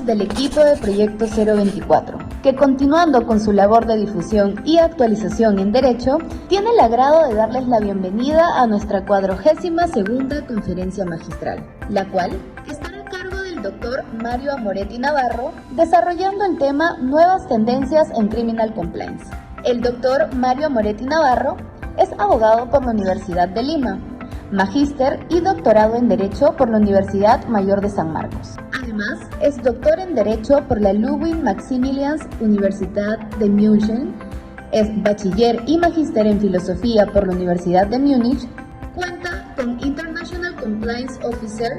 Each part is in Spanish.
miembros del equipo de Proyecto 024, que continuando con su labor de difusión y actualización en Derecho, tiene el agrado de darles la bienvenida a nuestra 42ª Conferencia Magistral, la cual estará a cargo del Dr. Mario Amoretti Navarro, desarrollando el tema Nuevas tendencias en Criminal Compliance. El Dr. Mario Amoretti Navarro es abogado por la Universidad de Lima, magíster y doctorado en Derecho por la Universidad Mayor de San Marcos. Además, es doctor en Derecho por la Ludwig-Maximilians Universität de München, es bachiller y magíster en Filosofía por la Universidad de Múnich, cuenta con International Compliance Officer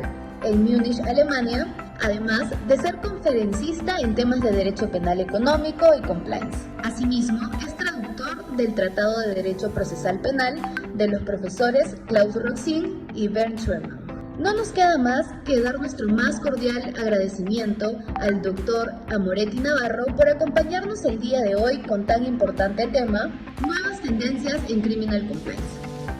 en Múnich, Alemania, además de ser conferencista en temas de Derecho Penal Económico y Compliance. Asimismo, es traductor del Tratado de Derecho Procesal Penal de los profesores Klaus Roxin y Bernd Schwemann. No nos queda más que dar nuestro más cordial agradecimiento al doctor Amoretti Navarro por acompañarnos el día de hoy con tan importante tema, Nuevas tendencias en Criminal Compliance.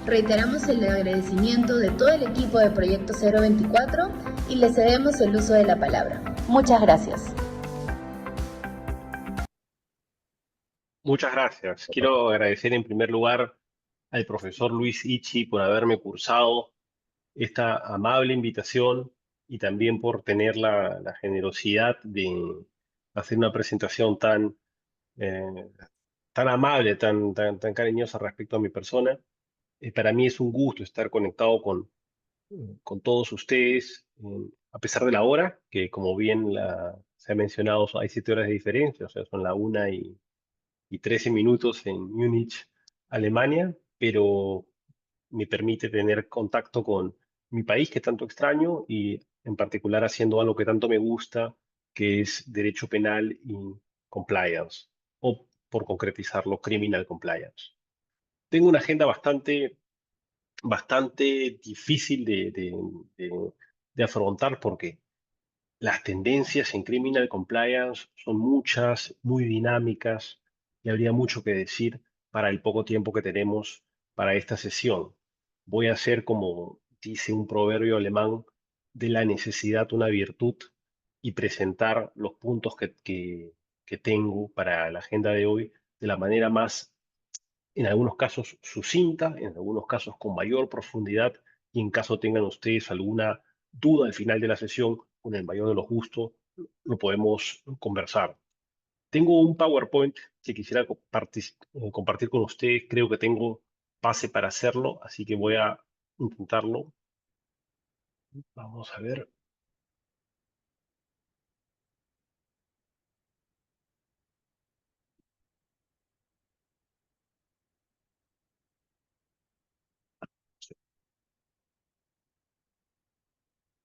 Reiteramos el agradecimiento de todo el equipo de Proyecto 024 y le cedemos el uso de la palabra. Muchas gracias. Muchas gracias. Quiero agradecer en primer lugar al profesor Luis Ichi por haberme cursado esta amable invitación y también por tener la generosidad de hacer una presentación eh, tan amable, tan cariñosa respecto a mi persona. Para mí es un gusto estar conectado con todos ustedes, a pesar de la hora, que como bien se ha mencionado, hay 7 horas de diferencia, o sea, son la 1:13 en Múnich, Alemania, pero me permite tener contacto con mi país que tanto extraño y en particular haciendo algo que tanto me gusta, que es derecho penal y compliance, o por concretizarlo, criminal compliance. Tengo una agenda bastante difícil de afrontar porque las tendencias en criminal compliance son muchas, muy dinámicas y habría mucho que decir para el poco tiempo que tenemos para esta sesión. Voy a hacer, como dice un proverbio alemán, de la necesidad una virtud y presentar los puntos que tengo para la agenda de hoy de la manera más, en algunos casos, sucinta, en algunos casos con mayor profundidad y en caso tengan ustedes alguna duda al final de la sesión, con el mayor de los gustos, lo podemos conversar. Tengo un PowerPoint que quisiera compartir con ustedes. Creo que tengo pase para hacerlo, así que voy a intentarlo. Vamos a ver.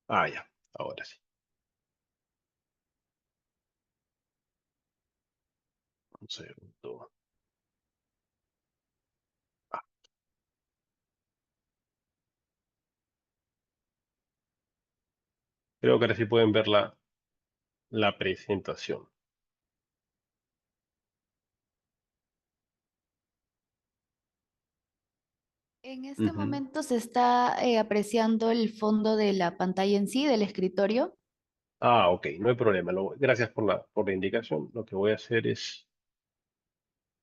Ah, ya, ahora sí. Un segundo. Ah, creo que ahora sí pueden ver la presentación. En este momento se está apreciando el fondo de la pantalla en sí, del escritorio. Ah, ok, no hay problema. Gracias por la indicación. Lo que voy a hacer es,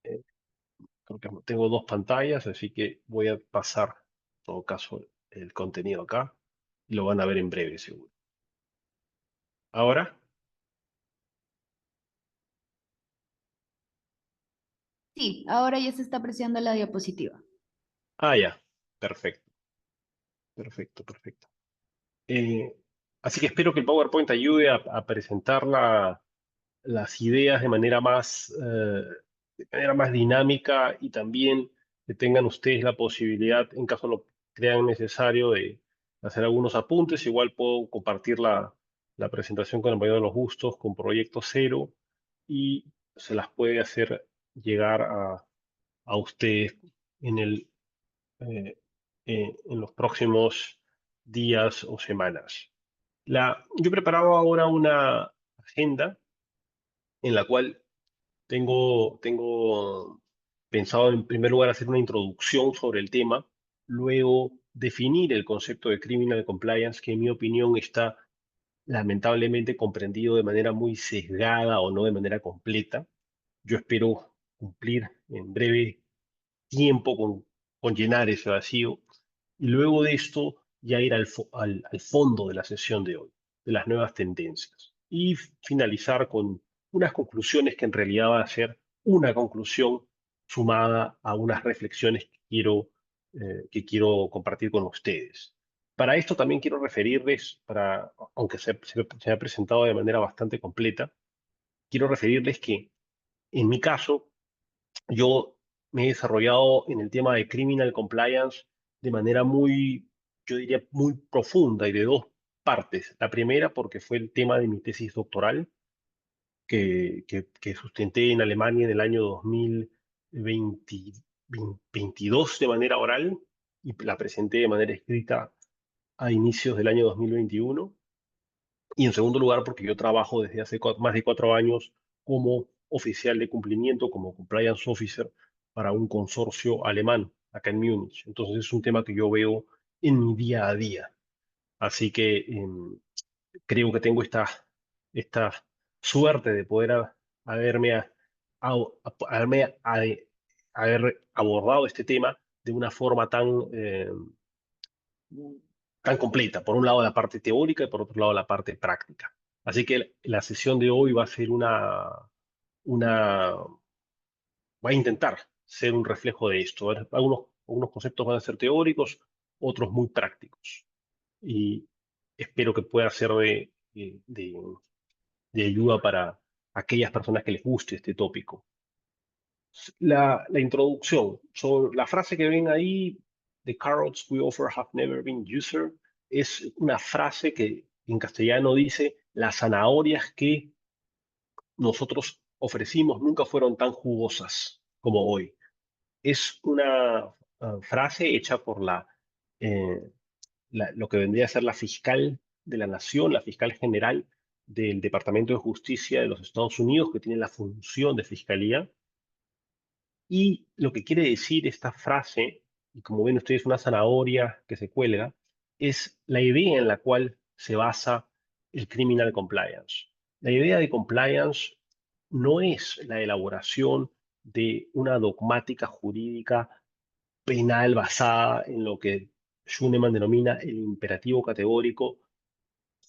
eh, creo que tengo dos pantallas, así que voy a pasar, en todo caso, el contenido acá y lo van a ver en breve, seguro. Ahora, Sí, ahora ya se está apreciando la diapositiva. ya, perfecto, perfecto. Eh, Así que espero que el PowerPoint ayude a presentar las ideas de manera más dinámica y también que tengan ustedes la posibilidad, en caso lo crean necesario, de hacer algunos apuntes. Igual puedo compartir la presentación con el mayor de los gustos, con Proyecto Cero, y se las puede hacer llegar a ustedes en en los próximos días o semanas. Yo he preparado ahora una agenda en la cual tengo pensado en primer lugar hacer una introducción sobre el tema, luego definir el concepto de criminal compliance, que en mi opinión está lamentablemente comprendido de manera muy sesgada o no de manera completa. Yo espero cumplir en breve tiempo con llenar ese vacío y luego de esto ya ir al fondo de la sesión de hoy, de las nuevas tendencias y finalizar con unas conclusiones que en realidad va a ser una conclusión sumada a unas reflexiones que quiero compartir con ustedes. Para esto también quiero referirles, aunque se ha presentado de manera bastante completa, quiero referirles que en mi caso yo me he desarrollado en el tema de criminal compliance de manera muy, yo diría, muy profunda y de dos partes. La primera porque fue el tema de mi tesis doctoral que sustenté en Alemania en el año 2022 de manera oral y la presenté de manera escrita a inicios del año 2021. Y en segundo lugar, porque yo trabajo desde hace más de 4 años como oficial de cumplimiento, como compliance officer para un consorcio alemán acá en Múnich. Entonces es un tema que yo veo en mi día a día. Así que creo que tengo esta suerte de poder haberme, haberme haber abordado este tema de una forma tan completa. Por un lado la parte teórica y por otro lado la parte práctica. Así que la sesión de hoy va a ser una, va a intentar ser un reflejo de esto. Algunos conceptos van a ser teóricos, otros muy prácticos. Y espero que pueda ser de ayuda para aquellas personas que les guste este tópico. La introducción. La frase que ven ahí, "The carrots we offer have never been juicer", es una frase que en castellano dice, las zanahorias que nosotros ofrecimos nunca fueron tan jugosas como hoy. Es una frase hecha por eh, lo que vendría a ser la fiscal de la Nación, la fiscal general del Departamento de Justicia de los Estados Unidos, que tiene la función de fiscalía. Y lo que quiere decir esta frase, y como ven ustedes, una zanahoria que se cuelga, es la idea en la cual se basa el criminal compliance. La idea de compliance no es la elaboración de una dogmática jurídica penal basada en lo que Schunemann denomina el imperativo categórico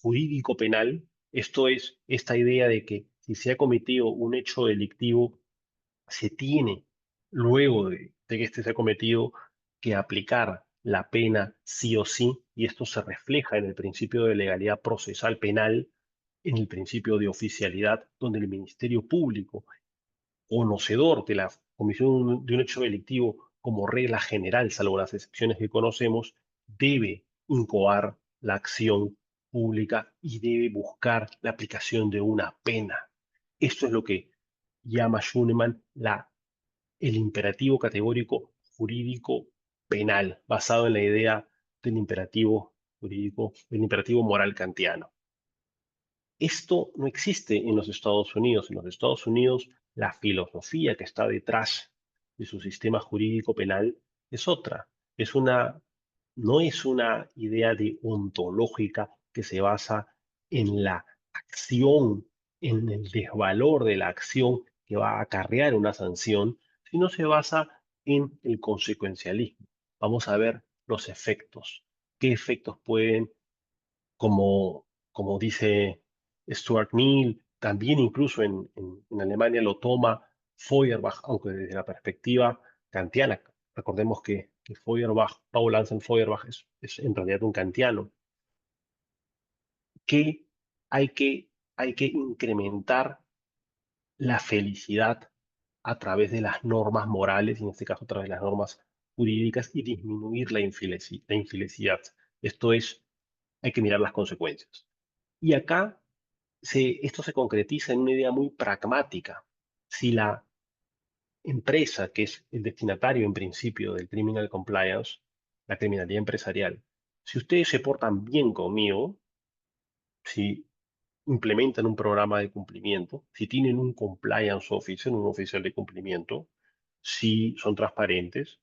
jurídico penal. Esto es esta idea de que si se ha cometido un hecho delictivo, se tiene, luego de que este se ha cometido, que aplicar la pena sí o sí, y esto se refleja en el principio de legalidad procesal penal, en el principio de oficialidad, donde el Ministerio Público, conocedor de la comisión de un hecho delictivo como regla general, salvo las excepciones que conocemos, debe incoar la acción pública y debe buscar la aplicación de una pena. Esto es lo que llama Schunemann el imperativo categórico jurídico penal, basado en la idea del imperativo jurídico, del imperativo moral kantiano. Esto no existe en los Estados Unidos. En los Estados Unidos, la filosofía que está detrás de su sistema jurídico penal es otra. Es una, no es una idea ontológica que se basa en la acción, en el desvalor de la acción que va a acarrear una sanción, sino se basa en el consecuencialismo. Vamos a ver los efectos. ¿Qué efectos pueden, como dice Stuart Mill, también incluso en Alemania lo toma Feuerbach, aunque desde la perspectiva kantiana? Recordemos que Feuerbach, Paul Anselm Feuerbach, es en realidad un kantiano, que hay que, hay que incrementar la felicidad a través de las normas morales, y en este caso a través de las normas jurídicas, y disminuir la infelicidad. Esto es, hay que mirar las consecuencias. Y acá esto se concretiza en una idea muy pragmática. Si la empresa, que es el destinatario en principio del criminal compliance, la criminalidad empresarial, si ustedes se portan bien conmigo, si implementan un programa de cumplimiento, si tienen un compliance officer, un oficial de cumplimiento, si son transparentes,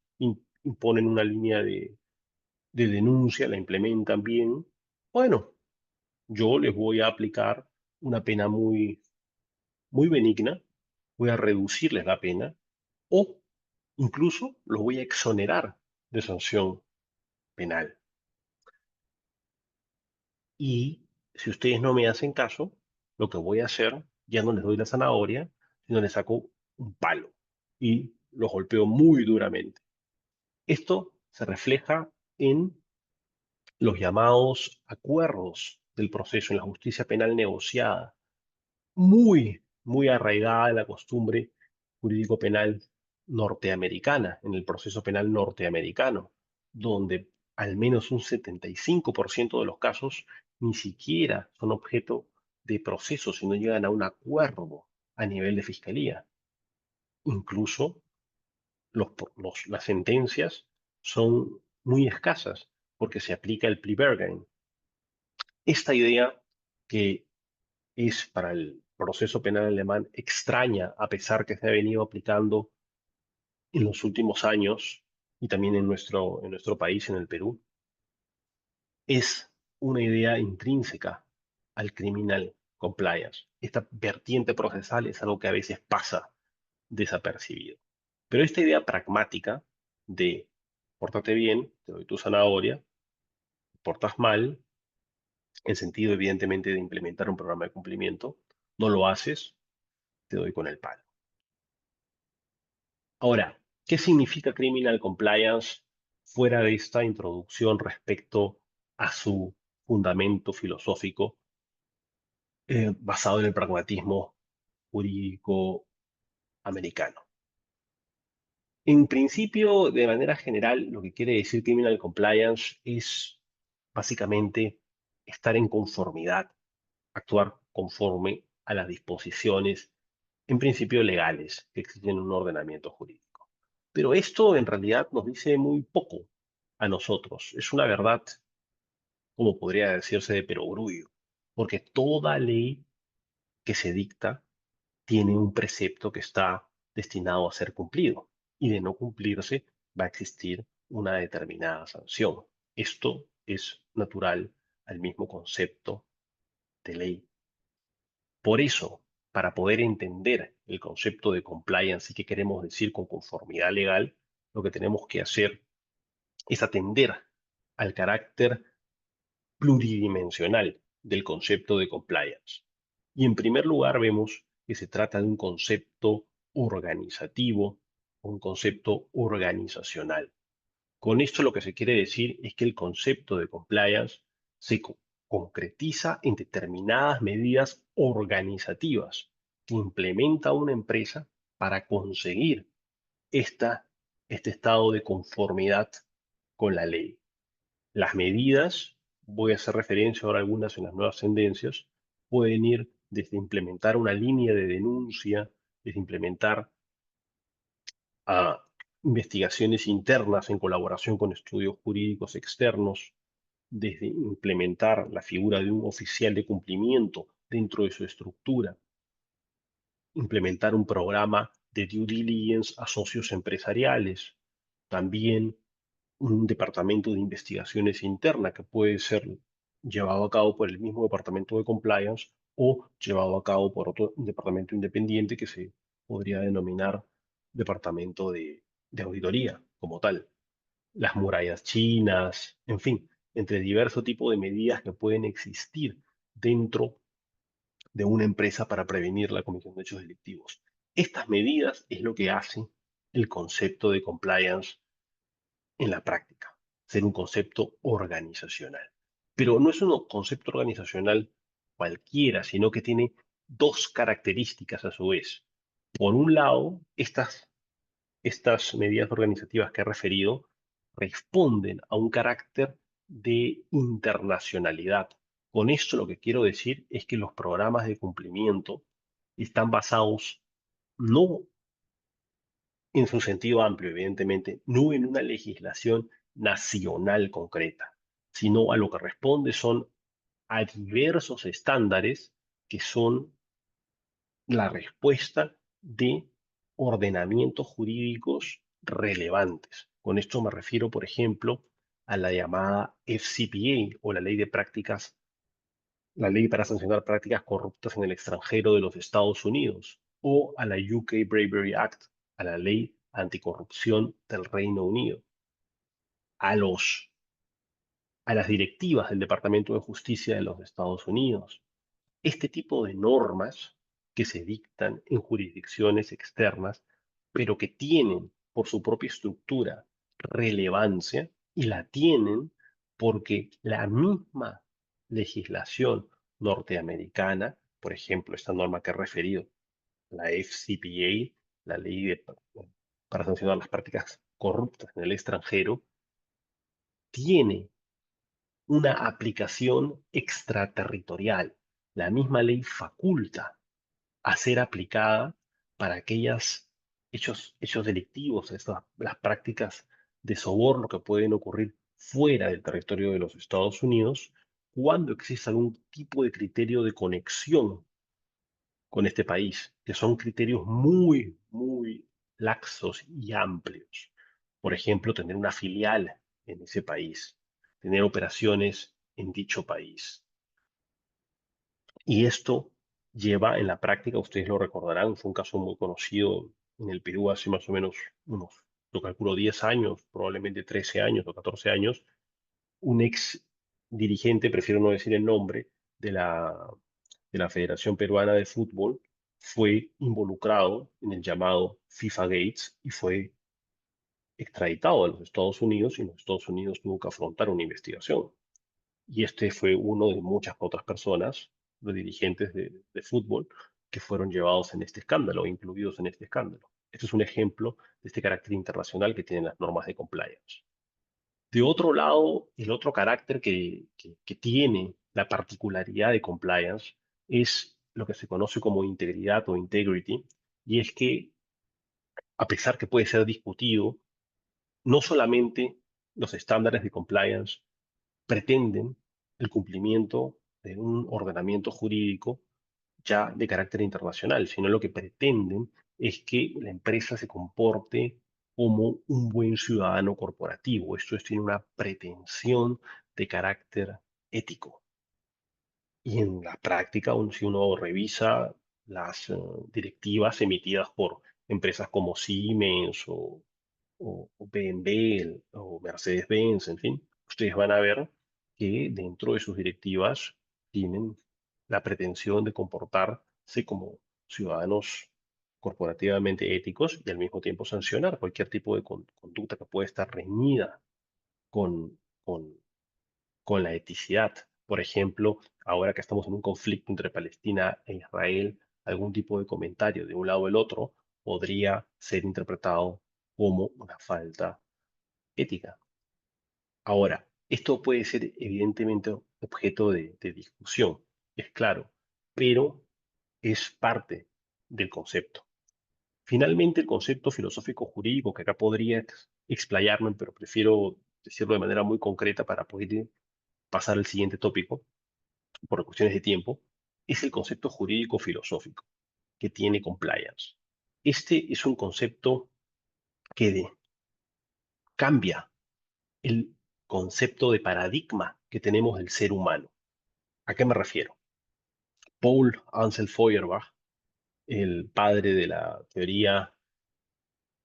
imponen una línea de denuncia, la implementan bien, bueno, yo les voy a aplicar una pena muy benigna, voy a reducirles la pena o incluso los voy a exonerar de sanción penal. Y si ustedes no me hacen caso, lo que voy a hacer, ya no les doy la zanahoria, sino les saco un palo y los golpeo muy duramente. Esto se refleja en los llamados acuerdos del proceso en la justicia penal negociada, muy arraigada en la costumbre jurídico-penal norteamericana, en el proceso penal norteamericano, donde al menos un 75% de los casos ni siquiera son objeto de proceso, sino llegan a un acuerdo a nivel de fiscalía. Incluso las sentencias son muy escasas porque se aplica el plea bargain. Esta idea que es para el proceso penal alemán extraña, a pesar que se ha venido aplicando en los últimos años y también en nuestro país, en el Perú, es una idea intrínseca al criminal compliance. Esta vertiente procesal es algo que a veces pasa desapercibido. Pero esta idea pragmática de pórtate bien, te doy tu zanahoria, portas mal, en sentido evidentemente de implementar un programa de cumplimiento, no lo haces, te doy con el palo. Ahora, ¿qué significa criminal compliance fuera de esta introducción respecto a su fundamento filosófico basado en el pragmatismo jurídico americano? En principio, de manera general, lo que quiere decir criminal compliance es básicamente estar en conformidad, actuar conforme a las disposiciones, en principio legales, que existen en un ordenamiento jurídico. Pero esto en realidad nos dice muy poco a nosotros. Es una verdad, como podría decirse, de perogrullo, porque toda ley que se dicta tiene un precepto que está destinado a ser cumplido y de no cumplirse va a existir una determinada sanción. Esto es natural al mismo concepto de ley. Por eso, para poder entender el concepto de compliance y qué queremos decir con conformidad legal, lo que tenemos que hacer es atender al carácter pluridimensional del concepto de compliance. Y en primer lugar vemos que se trata de un concepto organizativo, un concepto organizacional. Con esto lo que se quiere decir es que el concepto de compliance se concretiza en determinadas medidas organizativas que implementa una empresa para conseguir este estado de conformidad con la ley. Las medidas, voy a hacer referencia ahora a algunas en las nuevas tendencias, pueden ir desde implementar una línea de denuncia, desde implementar a investigaciones internas en colaboración con estudios jurídicos externos, desde implementar la figura de un oficial de cumplimiento dentro de su estructura, implementar un programa de due diligence a socios empresariales, también un departamento de investigaciones interna que puede ser llevado a cabo por el mismo departamento de compliance o llevado a cabo por otro departamento independiente que se podría denominar departamento de auditoría como tal. Las murallas chinas, en fin, entre diversos tipos de medidas que pueden existir dentro de una empresa para prevenir la comisión de hechos delictivos. Estas medidas es lo que hace el concepto de compliance en la práctica, ser un concepto organizacional. Pero no es un concepto organizacional cualquiera, sino que tiene dos características a su vez. Por un lado, estas medidas organizativas que he referido responden a un carácter de internacionalidad. Con esto lo que quiero decir es que los programas de cumplimiento están basados no en su sentido amplio, evidentemente, no en una legislación nacional concreta, sino a lo que responde son a diversos estándares que son la respuesta de ordenamientos jurídicos relevantes. Con esto me refiero, por ejemplo, a la llamada FCPA o la Ley de Prácticas la ley para sancionar prácticas corruptas en el extranjero de los Estados Unidos, o a la UK Bravery Act, a la ley anticorrupción del Reino Unido, a los, a las directivas del Departamento de Justicia de los Estados Unidos. Este tipo de normas que se dictan en jurisdicciones externas, pero que tienen por su propia estructura relevancia, y la tienen porque la misma legislación norteamericana, por ejemplo, esta norma que he referido, la FCPA, la ley para sancionar las prácticas corruptas en el extranjero, tiene una aplicación extraterritorial. La misma ley faculta a ser aplicada para aquellos hechos delictivos, las prácticas de soborno que pueden ocurrir fuera del territorio de los Estados Unidos, cuando existe algún tipo de criterio de conexión con este país, que son criterios muy, muy laxos y amplios. Por ejemplo, tener una filial en ese país, tener operaciones en dicho país. Y esto lleva en la práctica, ustedes lo recordarán, fue un caso muy conocido en el Perú hace más o menos unos, lo calculo, 10 años, probablemente 13 años o 14 años, un ex dirigente, prefiero no decir el nombre, de la Federación Peruana de Fútbol, fue involucrado en el llamado FIFA Gates y fue extraditado a los Estados Unidos, y los Estados Unidos tuvo que afrontar una investigación. Y este fue uno de muchas otras personas, de dirigentes de fútbol, que fueron llevados en este escándalo, incluidos en este escándalo. Este es un ejemplo de este carácter internacional que tienen las normas de compliance. De otro lado, el otro carácter que tiene la particularidad de compliance es lo que se conoce como integridad o integrity, y es que, a pesar que puede ser discutido, no solamente los estándares de compliance pretenden el cumplimiento de un ordenamiento jurídico ya de carácter internacional, sino lo que pretenden es que la empresa se comporte como un buen ciudadano corporativo. Esto tiene una pretensión de carácter ético. Y en la práctica, si uno revisa las directivas emitidas por empresas como Siemens o BMW o Mercedes-Benz, en fin, ustedes van a ver que dentro de sus directivas tienen la pretensión de comportarse como ciudadanos corporativamente éticos y al mismo tiempo sancionar cualquier tipo de conducta que pueda estar reñida con, con, con la eticidad. Por ejemplo, ahora que estamos en un conflicto entre Palestina e Israel, algún tipo de comentario de un lado o del otro podría ser interpretado como una falta ética. Ahora, esto puede ser evidentemente objeto de discusión, es claro, pero es parte del concepto. Finalmente, el concepto filosófico jurídico, que acá podría explayarme, pero prefiero decirlo de manera muy concreta para poder pasar al siguiente tópico, por cuestiones de tiempo, es el concepto jurídico filosófico que tiene compliance. Este es un concepto que cambia el concepto de paradigma que tenemos del ser humano. ¿A qué me refiero? Paul Ansel Feuerbach, el padre de la teoría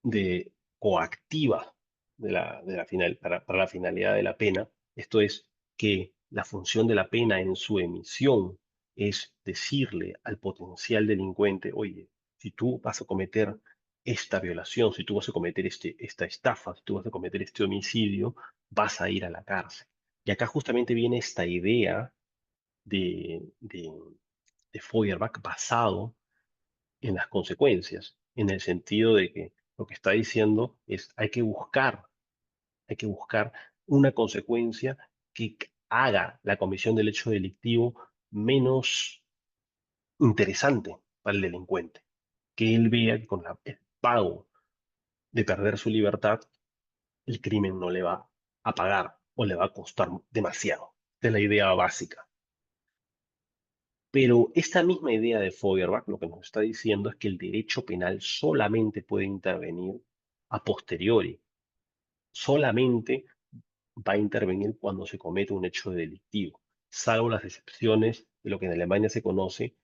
de coactiva para la finalidad de la pena, esto es que la función de la pena en su emisión es decirle al potencial delincuente: oye, si tú vas a cometer esta violación, si tú vas a cometer esta estafa, si tú vas a cometer este homicidio, vas a ir a la cárcel. Y acá justamente viene esta idea de Feuerbach basado en las consecuencias, en el sentido de que lo que está diciendo es hay que buscar una consecuencia que haga la comisión del hecho delictivo menos interesante para el delincuente, que él vea que con el pago de perder su libertad, el crimen no le va a pagar o le va a costar demasiado. Esta es la idea básica. Pero esta misma idea de Feuerbach lo que nos está diciendo es que el derecho penal solamente puede intervenir a posteriori, solamente va a intervenir cuando se comete un hecho delictivo, salvo las excepciones de lo que en Alemania se conoce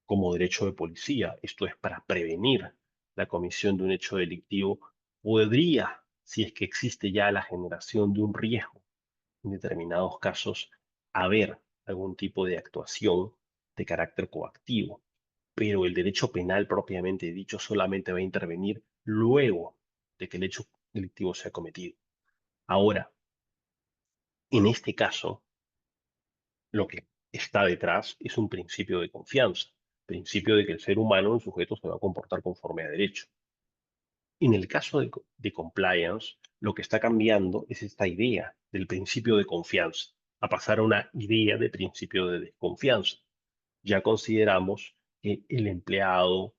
como derecho de policía. Esto es para prevenir la comisión de un hecho delictivo. Podría, si es que existe ya la generación de un riesgo en determinados casos, haber algún tipo de actuación de carácter coactivo, pero el derecho penal propiamente dicho solamente va a intervenir luego de que el hecho delictivo sea cometido. Ahora, en este caso, lo que está detrás es un principio de confianza, principio de que el ser humano, un sujeto, se va a comportar conforme a derecho. En el caso de compliance, lo que está cambiando es esta idea del principio de confianza, a pasar a una idea de principio de desconfianza. Ya consideramos que el empleado,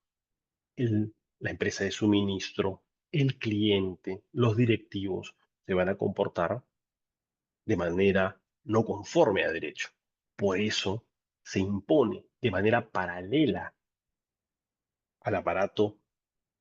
la empresa de suministro, el cliente, los directivos se van a comportar de manera no conforme a derecho. Por eso se impone de manera paralela al aparato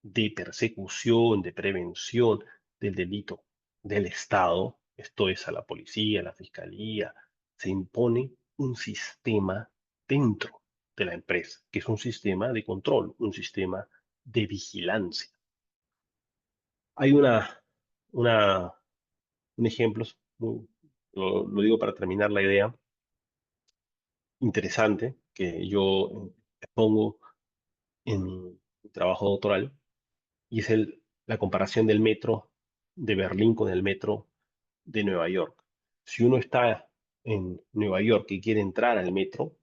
de persecución, de prevención del delito del Estado, esto es a la policía, a la fiscalía, se impone un sistema dentro de la empresa, que es un sistema de control, un sistema de vigilancia. Hay una, un ejemplo, lo digo para terminar la idea, interesante que yo expongo en mi trabajo doctoral, y es la comparación del metro de Berlín con el metro de Nueva York. Si uno está en Nueva York y quiere entrar al metro,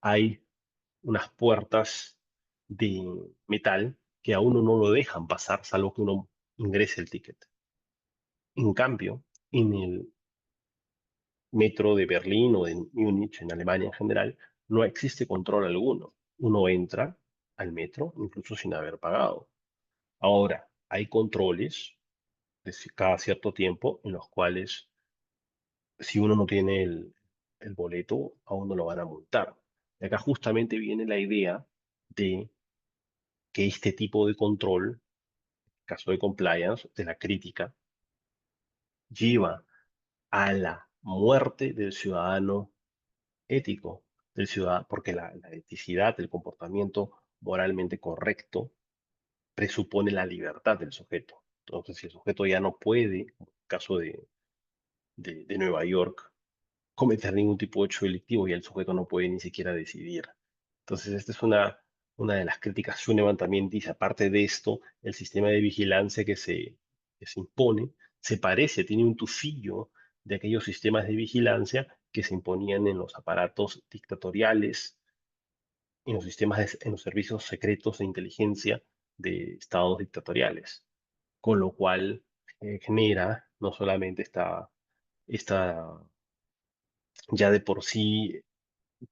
hay unas puertas de metal que a uno no lo dejan pasar, salvo que uno ingrese el ticket. En cambio, en el metro de Berlín o de Múnich, en Alemania en general, no existe control alguno. Uno entra al metro incluso sin haber pagado. Ahora, hay controles cada cierto tiempo en los cuales si uno no tiene el boleto, a uno lo van a multar. Y acá justamente viene la idea de que este tipo de control, caso de compliance, de la crítica, lleva a la muerte del ciudadano ético, del ciudadano, porque la eticidad, el comportamiento moralmente correcto, presupone la libertad del sujeto. Entonces, si el sujeto ya no puede, como el caso de Nueva York, cometer ningún tipo de hecho delictivo y el sujeto no puede ni siquiera decidir. Entonces, esta es una de las críticas. Schunemann también dice, aparte de esto, el sistema de vigilancia que se impone se parece, tiene un tufillo de aquellos sistemas de vigilancia que se imponían en los aparatos dictatoriales, en los en los servicios secretos de inteligencia de estados dictatoriales, con lo cual genera no solamente esta ya de por sí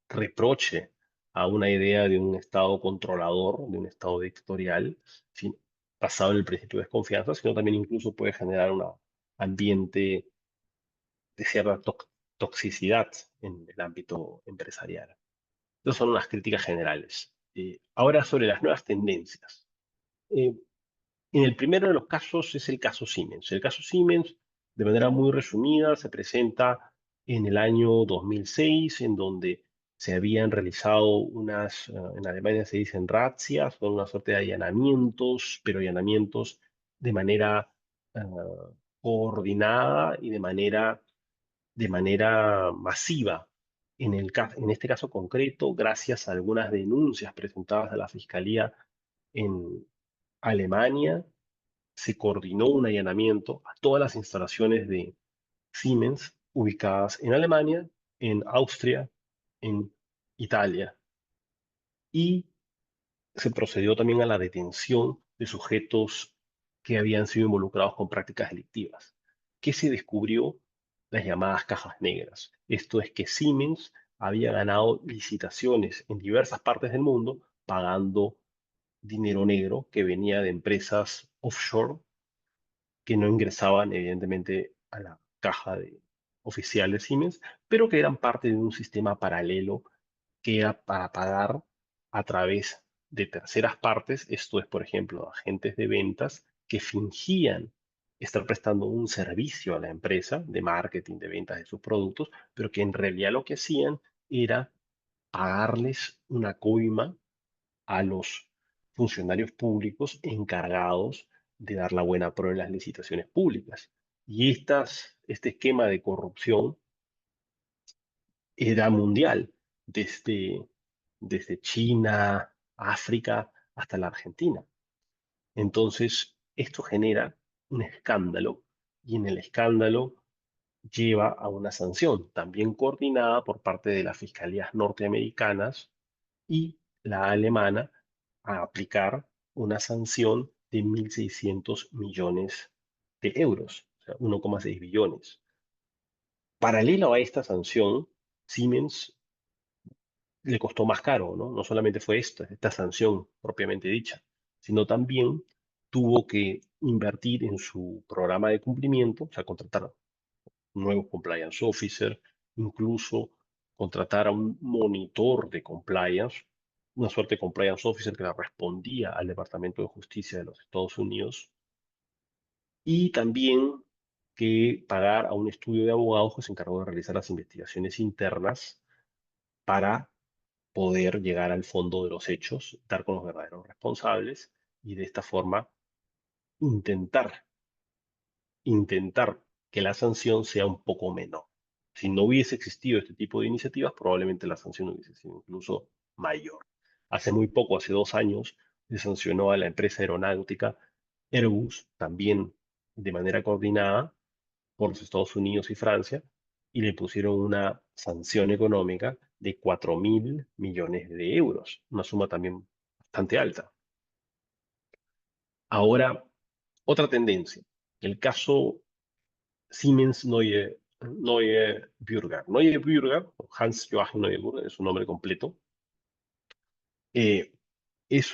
reproche a una idea de un Estado controlador, de un Estado dictatorial, basado en el principio de desconfianza, sino también incluso puede generar un ambiente de cierta toxicidad en el ámbito empresarial. Esas son unas críticas generales. Ahora sobre las nuevas tendencias. Eh, En el primero de los casos es el caso Siemens. El caso Siemens, de manera muy resumida, se presenta en el año 2006, en donde se habían realizado en Alemania se dicen razzias, son una suerte de allanamientos, pero allanamientos de manera eh, coordinada y de manera masiva. En este caso concreto, gracias a algunas denuncias presentadas a la Fiscalía en Alemania, se coordinó un allanamiento a todas las instalaciones de Siemens ubicadas en Alemania, en Austria, en Italia. Y se procedió también a la detención de sujetos que habían sido involucrados con prácticas delictivas. ¿Qué se descubrió? Las llamadas cajas negras. Esto es que Siemens había ganado licitaciones en diversas partes del mundo pagando dinero negro que venía de empresas offshore que no ingresaban evidentemente a la caja oficial de Siemens, pero que eran parte de un sistema paralelo que era para pagar a través de terceras partes, esto es, por ejemplo, agentes de ventas que fingían estar prestando un servicio a la empresa de marketing, de ventas de sus productos, pero que en realidad lo que hacían era pagarles una coima a los funcionarios públicos encargados de dar la buena prueba en las licitaciones públicas. Y este esquema de corrupción era mundial, desde China, África, hasta la Argentina. Entonces, esto genera un escándalo y en el escándalo lleva a una sanción, también coordinada por parte de las fiscalías norteamericanas y la alemana, a aplicar una sanción de 1.600 millones de euros, o sea, 1,6 billones. Paralelo a esta sanción, Siemens le costó más caro, ¿no? No solamente fue esta sanción propiamente dicha, sino también tuvo que invertir en su programa de cumplimiento, o sea, contratar un nuevo compliance officer, incluso contratar a un monitor de compliance, una suerte de compliance officer que le respondía al Departamento de Justicia de los Estados Unidos, y también que pagar a un estudio de abogados que se encargó de realizar las investigaciones internas para poder llegar al fondo de los hechos, dar con los verdaderos responsables y de esta forma intentar, intentar que la sanción sea un poco menor. Si no hubiese existido este tipo de iniciativas, probablemente la sanción hubiese sido incluso mayor. Hace muy poco, hace 2 años, se sancionó a la empresa aeronáutica Airbus, también de manera coordinada por los Estados Unidos y Francia, y le pusieron una sanción económica de 4.000 millones de euros, una suma también bastante alta. Ahora, otra tendencia, el caso Siemens Neue Bürger. Neue Bürger, Hans-Joachim Neue Bürger, es su nombre completo, eh, es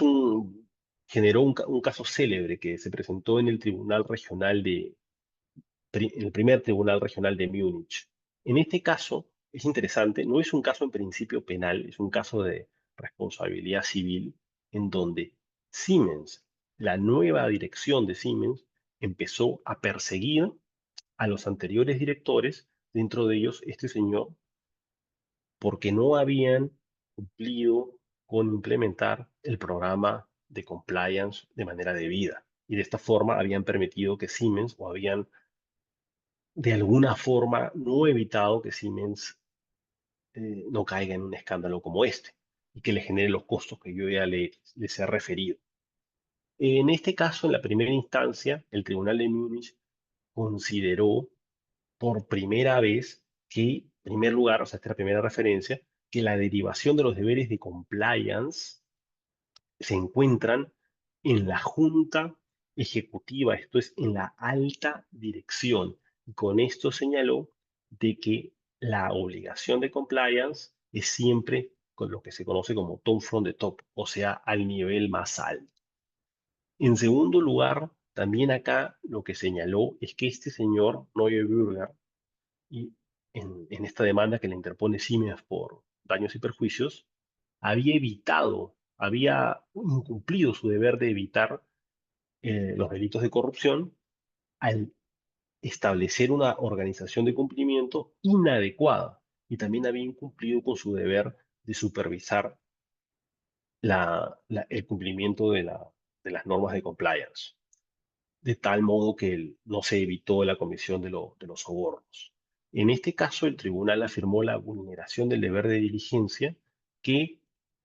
generó un caso célebre que se presentó en el Tribunal Regional el primer Tribunal Regional de Múnich. En este caso, es interesante, no es un caso en principio penal, es un caso de responsabilidad civil en donde Siemens, la nueva dirección de Siemens, empezó a perseguir a los anteriores directores, dentro de ellos este señor, porque no habían cumplido con implementar el programa de compliance de manera debida. Y de esta forma habían permitido que Siemens, o habían de alguna forma no evitado que Siemens no caiga en un escándalo como este y que le genere los costos que yo ya les he referido. En este caso, en la primera instancia, el Tribunal de Múnich consideró por primera vez que, en primer lugar, o sea, esta es la primera referencia, que la derivación de los deberes de compliance se encuentran en la junta ejecutiva, esto es, en la alta dirección. Y con esto señaló de que la obligación de compliance es siempre con lo que se conoce como top from the top, o sea, al nivel más alto. En segundo lugar, también acá lo que señaló es que este señor Neugebürger, y en esta demanda que le interpone Siemens por daños y perjuicios, había incumplido su deber de evitar los delitos de corrupción al establecer una organización de cumplimiento inadecuada y también había incumplido con su deber de supervisar el cumplimiento de las normas de compliance, de tal modo que no se evitó la comisión de los sobornos. En este caso, el tribunal afirmó la vulneración del deber de diligencia que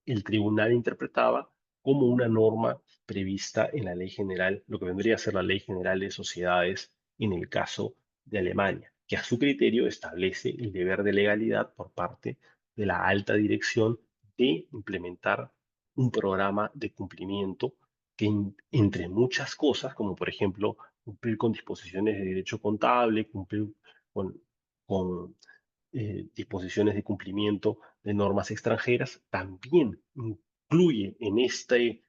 el tribunal interpretaba como una norma prevista en la ley general, lo que vendría a ser la ley general de sociedades en el caso de Alemania, que a su criterio establece el deber de legalidad por parte de la alta dirección de implementar un programa de cumplimiento que entre muchas cosas, como por ejemplo cumplir con disposiciones de derecho contable, cumplir con, con disposiciones de cumplimiento de normas extranjeras, también incluye en este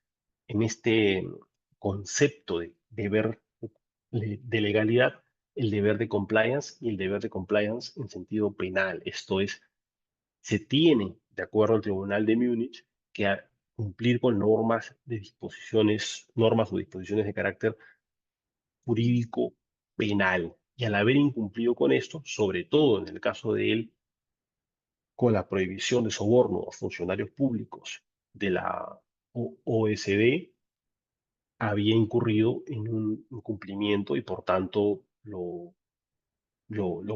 concepto de deber de legalidad el deber de compliance y el deber de compliance en sentido penal. Esto es, se tiene, de acuerdo al Tribunal de Múnich, que cumplir con normas o disposiciones de carácter jurídico penal. Y al haber incumplido con esto, sobre todo en el caso de él, con la prohibición de soborno a funcionarios públicos de la OSD, había incurrido en un incumplimiento y por tanto lo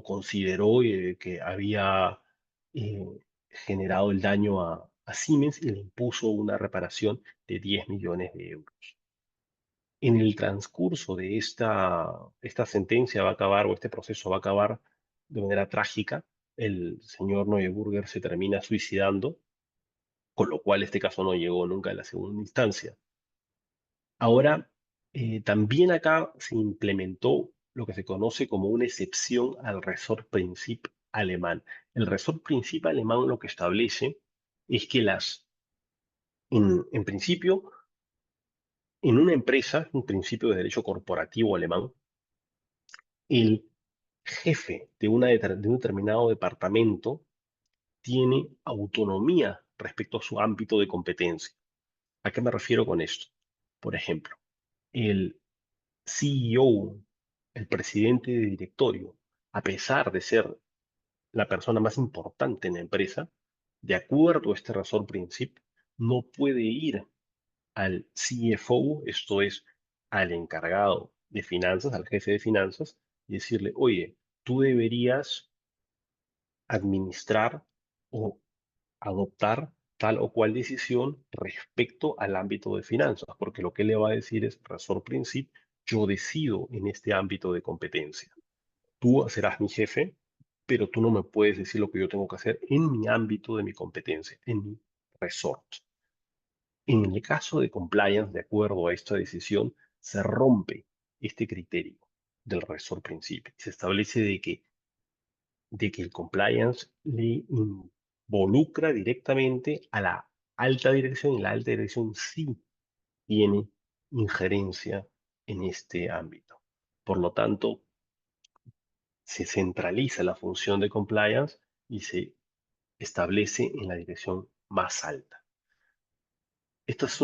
consideró que había eh, generado el daño a Siemens y le impuso una reparación de 10 millones de euros. En el transcurso de esta sentencia va a acabar, o este proceso va a acabar de manera trágica. El señor Neuberger se termina suicidando, con lo cual este caso no llegó nunca a la segunda instancia. Ahora, también acá se implementó lo que se conoce como una excepción al Ressortprinzip alemán. El Ressortprinzip alemán lo que establece es que en principio, en una empresa, un principio de derecho corporativo alemán, el jefe de un determinado departamento tiene autonomía respecto a su ámbito de competencia. ¿A qué me refiero con esto? Por ejemplo, el CEO, el presidente de directorio, a pesar de ser la persona más importante en la empresa, de acuerdo a este razón principio, no puede ir al CFO, esto es, al encargado de finanzas, al jefe de finanzas, y decirle, oye, tú deberías administrar o adoptar tal o cual decisión respecto al ámbito de finanzas, porque lo que le va a decir es, razón principio, yo decido en este ámbito de competencia. Tú serás mi jefe, pero tú no me puedes decir lo que yo tengo que hacer en mi ámbito de mi competencia, en mi resort. En el caso de compliance, de acuerdo a esta decisión, se rompe este criterio del resort principio. Se establece de que el compliance le involucra directamente a la alta dirección y la alta dirección sí tiene injerencia en este ámbito. Por lo tanto, se centraliza la función de compliance y se establece en la dirección más alta. Esto es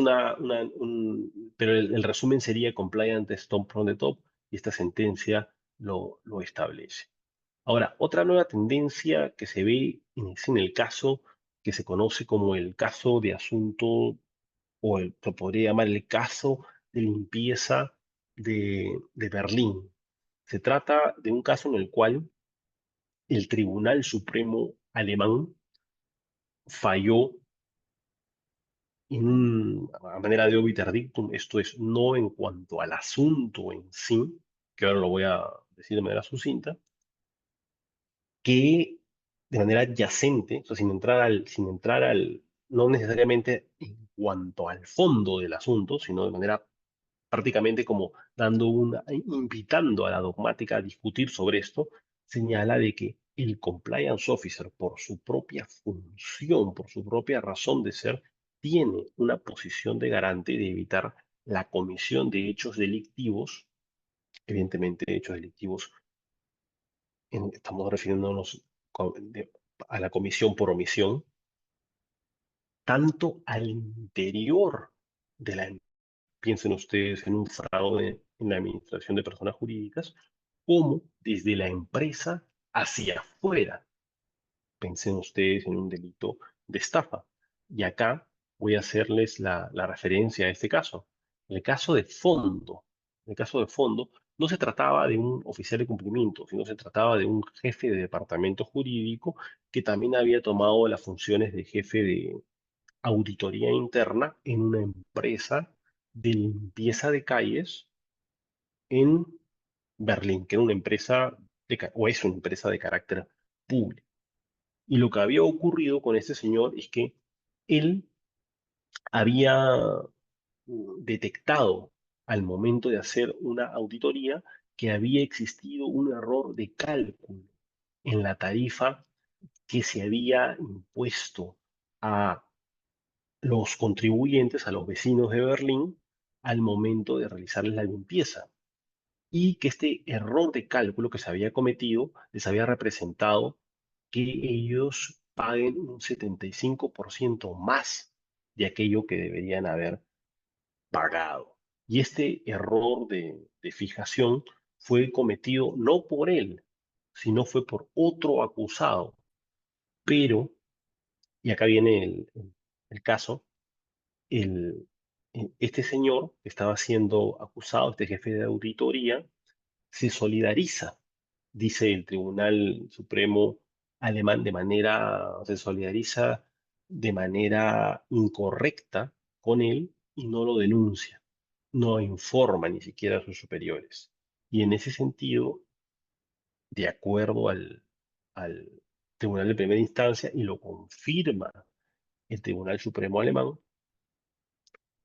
pero el resumen sería compliance stop from the top y esta sentencia lo establece. Ahora, otra nueva tendencia que se ve es en el caso que se conoce como el caso de asunto, se podría llamar el caso de limpieza de Berlín. Se trata de un caso en el cual el Tribunal Supremo alemán falló a manera de obiter dictum, esto es, no en cuanto al asunto en sí, que ahora lo voy a decir de manera sucinta, que de manera adyacente, o sea, no necesariamente en cuanto al fondo del asunto, sino de manera prácticamente como invitando a la dogmática a discutir sobre esto, señala de que el compliance officer, por su propia función, por su propia razón de ser, tiene una posición de garante de evitar la comisión de hechos delictivos, evidentemente hechos delictivos, estamos refiriéndonos a la comisión por omisión, tanto al interior de la empresa. Piensen ustedes en un fraude en la administración de personas jurídicas, como desde la empresa hacia afuera. Pensen ustedes en un delito de estafa. Y acá voy a hacerles la referencia a este caso. El caso de fondo. El caso de fondo no se trataba de un oficial de cumplimiento, sino se trataba de un jefe de departamento jurídico que también había tomado las funciones de jefe de auditoría interna en una empresa de limpieza de calles en Berlín, que era una empresa o es una empresa de carácter público. Y lo que había ocurrido con este señor es que él había detectado al momento de hacer una auditoría que había existido un error de cálculo en la tarifa que se había impuesto a los contribuyentes, a los vecinos de Berlín, al momento de realizarles la limpieza. Y que este error de cálculo que se había cometido les había representado que ellos paguen un 75% más de aquello que deberían haber pagado. Y este error de fijación fue cometido no por él, sino fue por otro acusado, pero Y acá viene el caso. El, este señor que estaba siendo acusado, este jefe de auditoría, se solidariza, dice el Tribunal Supremo alemán, se solidariza de manera incorrecta con él y no lo denuncia, no informa ni siquiera a sus superiores. Y en ese sentido, de acuerdo al Tribunal de Primera Instancia, y lo confirma el Tribunal Supremo alemán,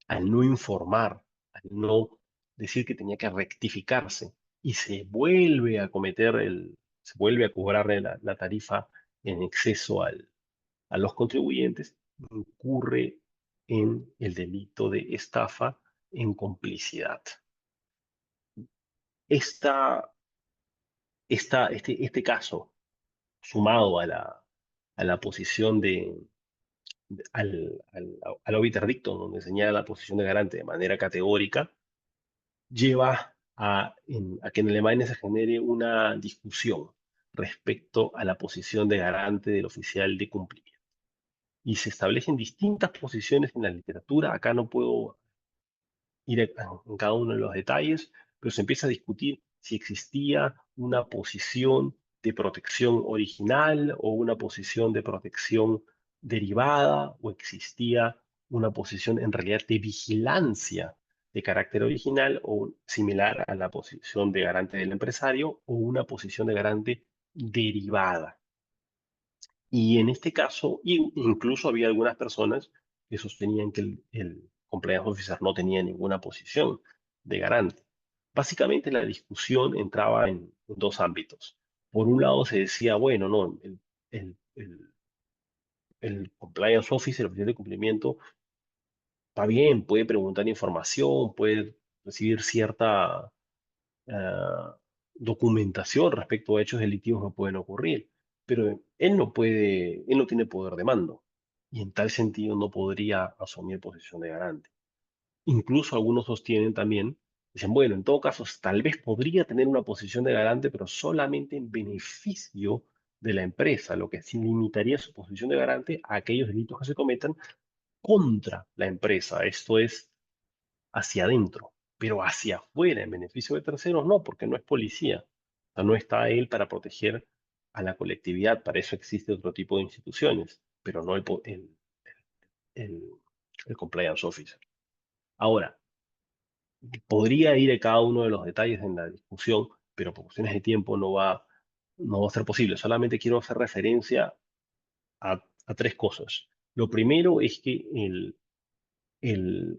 al no informar, al no decir que tenía que rectificarse y se vuelve a cobrarle la tarifa en exceso a los contribuyentes, incurre en el delito de estafa en complicidad. Este caso, sumado a la posición al obiter dictum, donde señala la posición de garante de manera categórica, lleva a que en Alemania se genere una discusión respecto a la posición de garante del oficial de cumplimiento. Y se establecen distintas posiciones en la literatura. Acá no puedo ir en cada uno de los detalles, pero se empieza a discutir si existía una posición de protección original o una posición de protección derivada o existía una posición en realidad de vigilancia de carácter original o similar a la posición de garante del empresario o una posición de garante derivada. Y en este caso, incluso había algunas personas que sostenían que el compliance officer no tenía ninguna posición de garante. Básicamente la discusión entraba en dos ámbitos. Por un lado se decía, bueno, no, el, el, el compliance officer, el oficial de cumplimiento, está bien, puede preguntar información, puede recibir cierta documentación respecto a hechos delictivos que pueden ocurrir, pero él no tiene poder de mando y en tal sentido no podría asumir posición de garante. Incluso algunos sostienen también, dicen, bueno, en todo caso, tal vez podría tener una posición de garante, pero solamente en beneficio de la empresa, lo que sí limitaría su posición de garante a aquellos delitos que se cometan contra la empresa. Esto es hacia adentro, pero hacia afuera, en beneficio de terceros, no, porque no es policía. O sea, no está él para proteger a la colectividad, para eso existe otro tipo de instituciones, pero no el, el compliance officer. Ahora, podría ir a cada uno de los detalles en la discusión, pero por cuestiones de tiempo no va a ser posible. Solamente quiero hacer referencia a tres cosas. Lo primero es que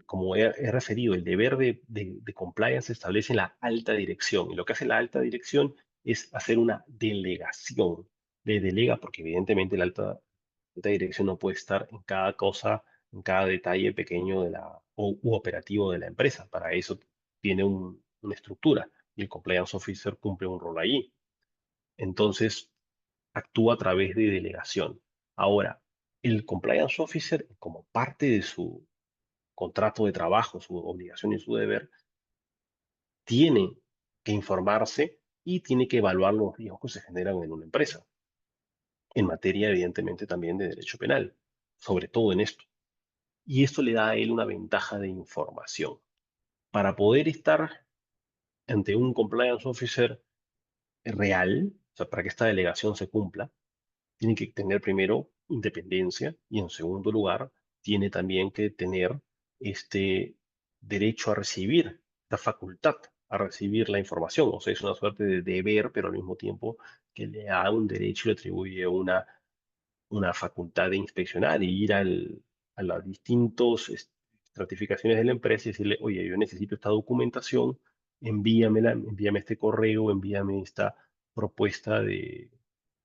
como he referido, el deber de compliance se establece en la alta dirección. Y lo que hace la alta dirección es hacer una delegación. Le delega porque evidentemente la alta dirección no puede estar en cada cosa, en cada detalle pequeño u operativo de la empresa. Para eso tiene una estructura y el compliance officer cumple un rol allí. Entonces, actúa a través de delegación. Ahora, el compliance officer, como parte de su contrato de trabajo, su obligación y su deber, tiene que informarse y tiene que evaluar los riesgos que se generan en una empresa, en materia evidentemente también de derecho penal, sobre todo en esto. Y esto le da a él una ventaja de información. Para poder estar ante un compliance officer real, o sea, para que esta delegación se cumpla, tiene que tener primero independencia y en segundo lugar tiene también que tener este derecho a recibir, esta facultad a recibir la información. O sea, es una suerte de deber, pero al mismo tiempo que le da un derecho y le atribuye una facultad de inspeccionar y ir a las distintas estratificaciones de la empresa y decirle, oye, yo necesito esta documentación, envíamela, envíame este correo, envíame esta propuesta de,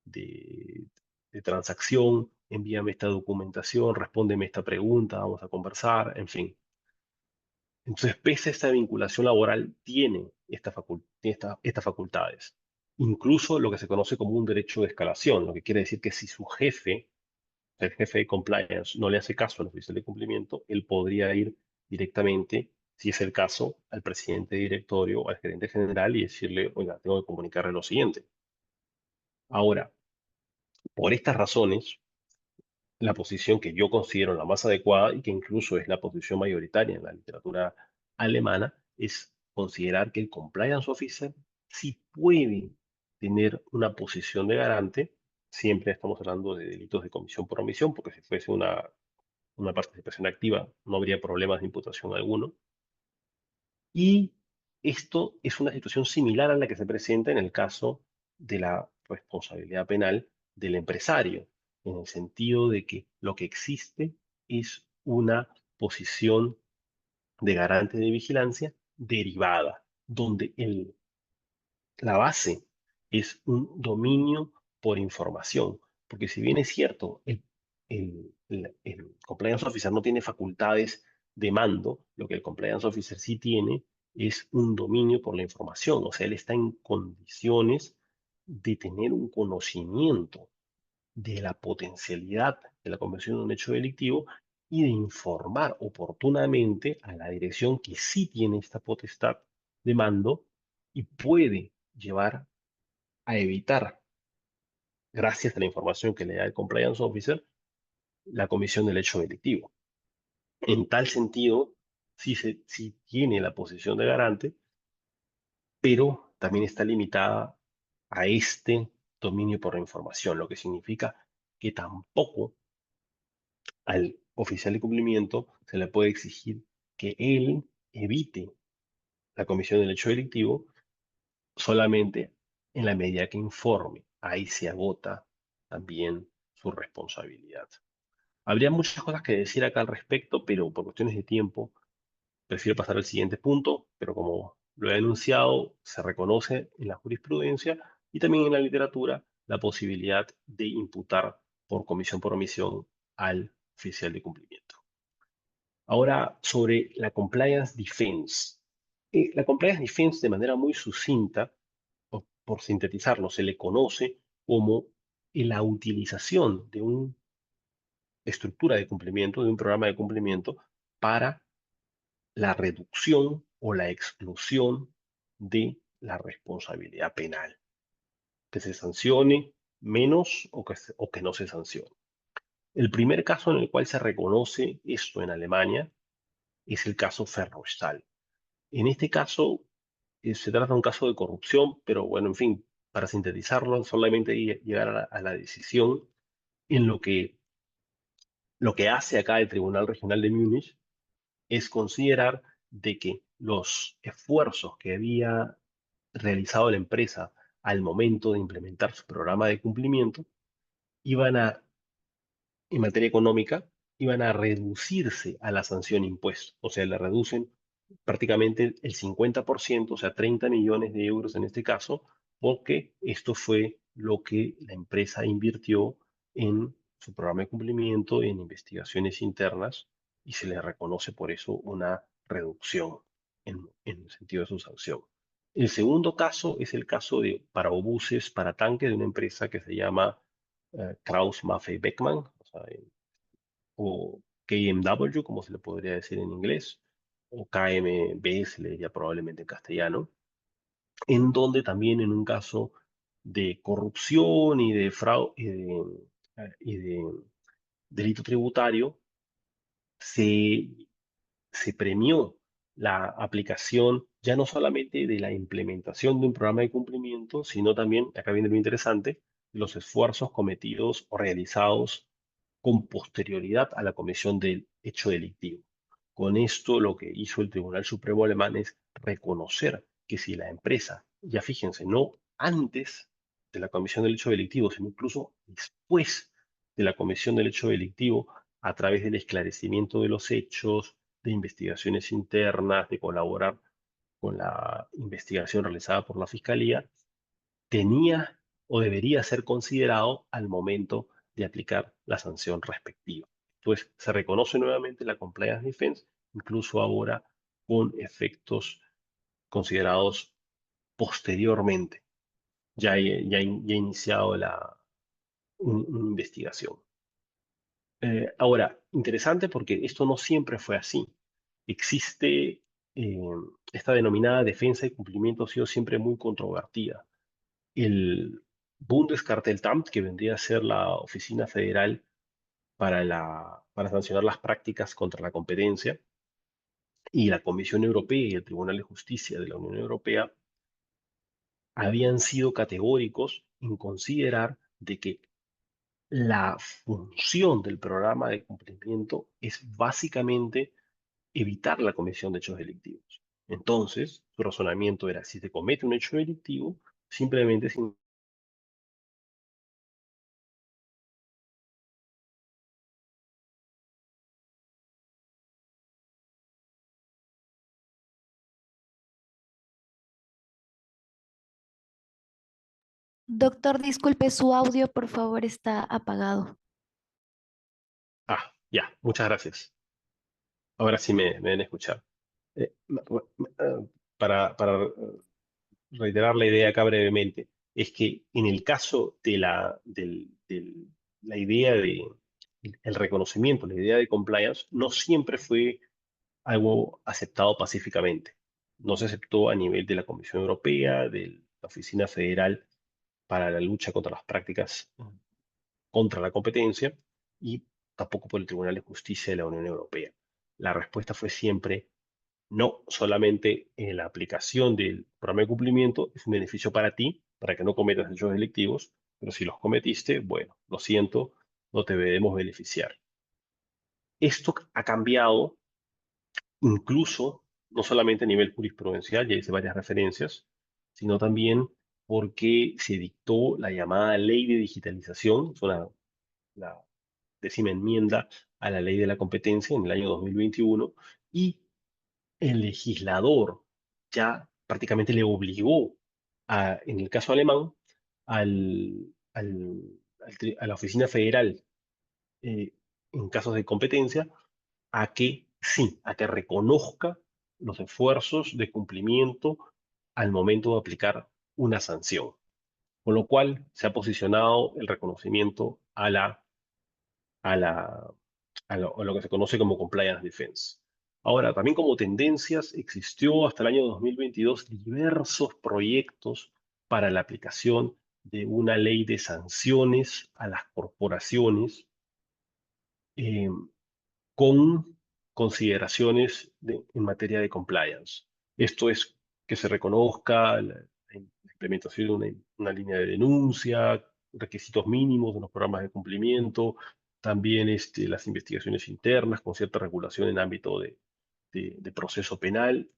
de transacción, envíame esta documentación, respóndeme esta pregunta, vamos a conversar, en fin. Entonces, pese a esta vinculación laboral, tiene estas facultades. Incluso lo que se conoce como un derecho de escalación, lo que quiere decir que si su jefe, el jefe de compliance, no le hace caso al oficial de cumplimiento, él podría ir directamente, si es el caso, al presidente de directorio o al gerente general y decirle, oiga, tengo que comunicarle lo siguiente. Ahora, por estas razones, la posición que yo considero la más adecuada y que incluso es la posición mayoritaria en la literatura alemana, es considerar que el compliance officer sí puede tener una posición de garante. Siempre estamos hablando de delitos de comisión por omisión, porque si fuese una participación activa no habría problemas de imputación alguno. Y esto es una situación similar a la que se presenta en el caso de la responsabilidad penal del empresario, en el sentido de que lo que existe es una posición de garante de vigilancia derivada, donde la base es un dominio por información, porque si bien es cierto, el compliance officer no tiene facultades de mando, lo que el compliance officer sí tiene es un dominio por la información, o sea, él está en condiciones de tener un conocimiento de la potencialidad de la comisión de un hecho delictivo y de informar oportunamente a la dirección que sí tiene esta potestad de mando y puede llevar a evitar, gracias a la información que le da el compliance officer, la comisión del hecho delictivo. En tal sentido, sí tiene la posición de garante, pero también está limitada a este dominio por la información, lo que significa que tampoco al oficial de cumplimiento se le puede exigir que él evite la comisión del hecho delictivo solamente en la medida que informe. Ahí se agota también su responsabilidad. Habría muchas cosas que decir acá al respecto, pero por cuestiones de tiempo prefiero pasar al siguiente punto, pero como lo he anunciado, se reconoce en la jurisprudencia y también en la literatura la posibilidad de imputar por comisión por omisión al oficial de cumplimiento. Ahora, sobre la compliance defense. La compliance defense, de manera muy sucinta, por sintetizarlo, se le conoce como la utilización de una estructura de cumplimiento, de un programa de cumplimiento, para la reducción o la exclusión de la responsabilidad penal, que se sancione menos o que no se sancione. El primer caso en el cual se reconoce esto en Alemania es el caso Ferrostaal. En este caso, se trata de un caso de corrupción, pero bueno, en fin, para sintetizarlo, solamente llegar a la decisión en lo que hace acá el Tribunal Regional de Múnich es considerar de que los esfuerzos que había realizado la empresa al momento de implementar su programa de cumplimiento iban a en materia económica, iban a reducirse a la sanción impuesta. O sea, le reducen prácticamente el 50%, o sea, 30 millones de euros en este caso, porque esto fue lo que la empresa invirtió en su programa de cumplimiento, en investigaciones internas, y se le reconoce por eso una reducción en el sentido de su sanción. El segundo caso es el caso de paraobuses para tanque de una empresa que se llama Krauss Maffei Beckmann, o KMW, como se le podría decir en inglés, o KMB se le diría probablemente en castellano, en donde también en un caso de corrupción y de fraude y de delito tributario, se, se premió la aplicación ya no solamente de la implementación de un programa de cumplimiento, sino también, acá viene lo interesante, los esfuerzos cometidos o realizados con posterioridad a la comisión del hecho delictivo. Con esto lo que hizo el Tribunal Supremo alemán es reconocer que si la empresa, ya fíjense, no antes de la comisión del hecho delictivo, sino incluso después de la comisión del hecho delictivo, a través del esclarecimiento de los hechos, de investigaciones internas, de colaborar con la investigación realizada por la Fiscalía, tenía o debería ser considerado al momento de aplicar la sanción respectiva. Entonces, se reconoce nuevamente la compliance defense, incluso ahora con efectos considerados posteriormente, ya iniciado una investigación. Ahora, interesante porque esto no siempre fue así. Existe esta denominada defensa y cumplimiento ha sido siempre muy controvertida. El Bundeskartellamt, que vendría a ser la oficina federal para sancionar las prácticas contra la competencia, y la Comisión Europea y el Tribunal de Justicia de la Unión Europea habían sido categóricos en considerar de que la función del programa de cumplimiento es básicamente evitar la comisión de hechos delictivos. Entonces, su razonamiento era, si se comete un hecho delictivo, simplemente sin... Doctor, disculpe, su audio, por favor, está apagado. Ah, ya, muchas gracias. Ahora sí me deben escuchar. Eh, ma- ma- para reiterar la idea acá brevemente, es que en el caso de la idea de el reconocimiento, la idea de compliance, no siempre fue algo aceptado pacíficamente. No se aceptó a nivel de la Comisión Europea, de la Oficina Federal para la lucha contra las prácticas contra la competencia, y tampoco por el Tribunal de Justicia de la Unión Europea. La respuesta fue siempre no. Solamente en la aplicación del programa de cumplimiento es un beneficio para ti, para que no cometas hechos delictivos, pero si los cometiste, bueno, lo siento, no te debemos beneficiar. Esto ha cambiado incluso, no solamente a nivel jurisprudencial, ya hice varias referencias, sino también porque se dictó la llamada Ley de Digitalización, es la 10ª enmienda a la Ley de la Competencia en el año 2021, y el legislador ya prácticamente le obligó, en el caso alemán, al, al- a la Oficina Federal, eh, en casos de competencia, a que sí, a que reconozca los esfuerzos de cumplimiento al momento de aplicar una sanción. Con lo cual se ha posicionado el reconocimiento a la, a lo que se conoce como compliance defense. Ahora, también como tendencias, existió hasta el año 2022 diversos proyectos para la aplicación de una ley de sanciones a las corporaciones, eh, con consideraciones en materia de compliance. Esto es que se reconozca la implementación de una línea de denuncia, requisitos mínimos de los programas de cumplimiento, también las investigaciones internas con cierta regulación en ámbito de proceso penal.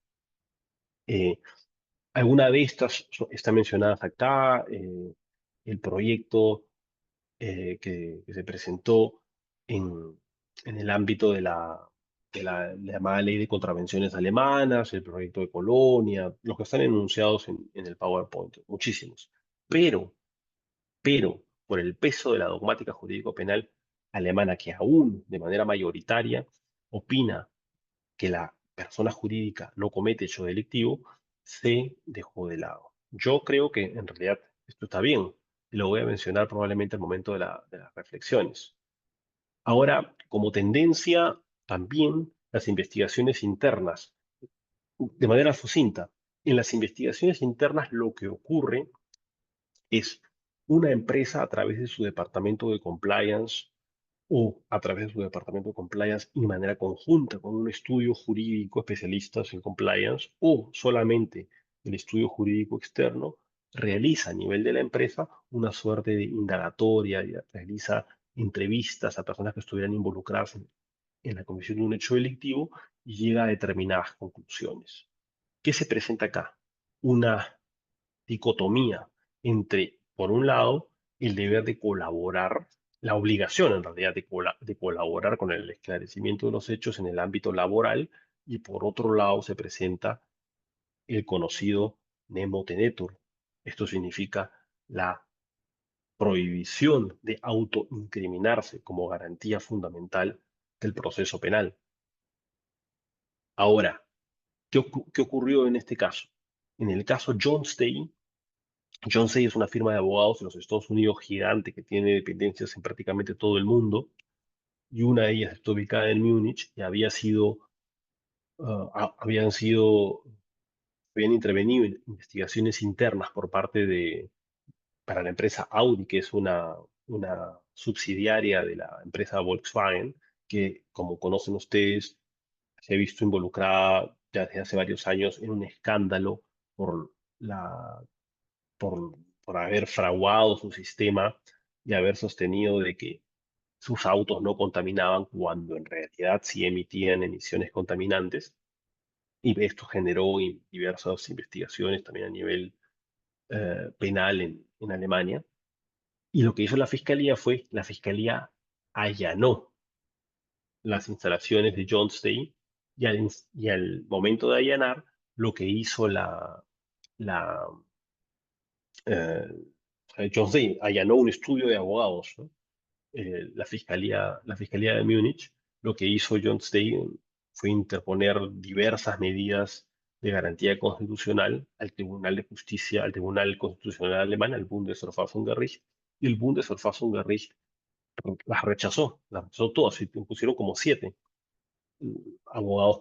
Eh, Alguna de estas están mencionadas acá. El proyecto que se presentó en el ámbito de la llamada ley de contravenciones alemanas, el proyecto de Colonia, los que están enunciados en el PowerPoint, muchísimos. Pero, por el peso de la dogmática jurídico-penal alemana, que aún de manera mayoritaria opina que la persona jurídica no comete hecho delictivo, se dejó de lado. Yo creo que en realidad esto está bien, y lo voy a mencionar probablemente al momento de las reflexiones. Ahora, como tendencia, también las investigaciones internas, de manera sucinta. En las investigaciones internas lo que ocurre es una empresa, a través de su departamento de compliance, o a través de su departamento de compliance y de manera conjunta con un estudio jurídico especialistas en compliance, o solamente el estudio jurídico externo, realiza a nivel de la empresa una suerte de indagatoria, y realiza entrevistas a personas que estuvieran involucradas en la comisión de un hecho delictivo, y llega a determinadas conclusiones. ¿Qué se presenta acá? Una dicotomía entre, por un lado, el deber de colaborar, la obligación en realidad de colaborar con el esclarecimiento de los hechos en el ámbito laboral, y por otro lado se presenta el conocido nemo tenetur. Esto significa la prohibición de autoincriminarse como garantía fundamental del proceso penal. Ahora, ¿qué ocurrió en este caso? En el caso John Stay es una firma de abogados en los Estados Unidos gigante que tiene dependencias en prácticamente todo el mundo, y una de ellas está ubicada en Múnich, y habían intervenido en investigaciones internas por parte para la empresa Audi, que es una subsidiaria de la empresa Volkswagen, que como conocen ustedes, se ha visto involucrada ya desde hace varios años en un escándalo por la, por haber fraguado su sistema y haber sostenido de que sus autos no contaminaban cuando en realidad sí emitían emisiones contaminantes. Y esto generó diversas investigaciones también a nivel penal en Alemania. Y lo que hizo la fiscalía fue, la fiscalía allanó las instalaciones de John Stay y al momento de allanar, lo que hizo la eh, John Stay allanó un estudio de abogados, ¿no? La fiscalía de Múnich, lo que hizo John Stein fue interponer diversas medidas de garantía constitucional al Tribunal de Justicia, al Tribunal Constitucional Alemán, al Bundesverfassungsgericht, y el Bundesverfassungsgericht las rechazó todas, y pusieron como siete. Abogados,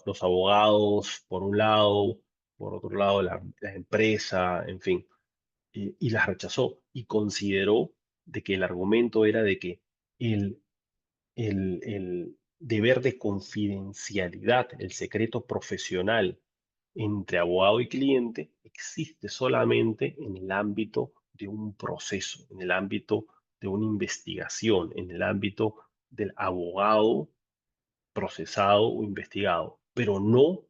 los abogados por un lado, por otro lado la empresa, en fin, y las rechazó y consideró de que el argumento era de que el el deber de confidencialidad, el secreto profesional entre abogado y cliente existe solamente en el ámbito de un proceso, en el ámbito de una investigación, en el ámbito del abogado procesado o investigado, pero no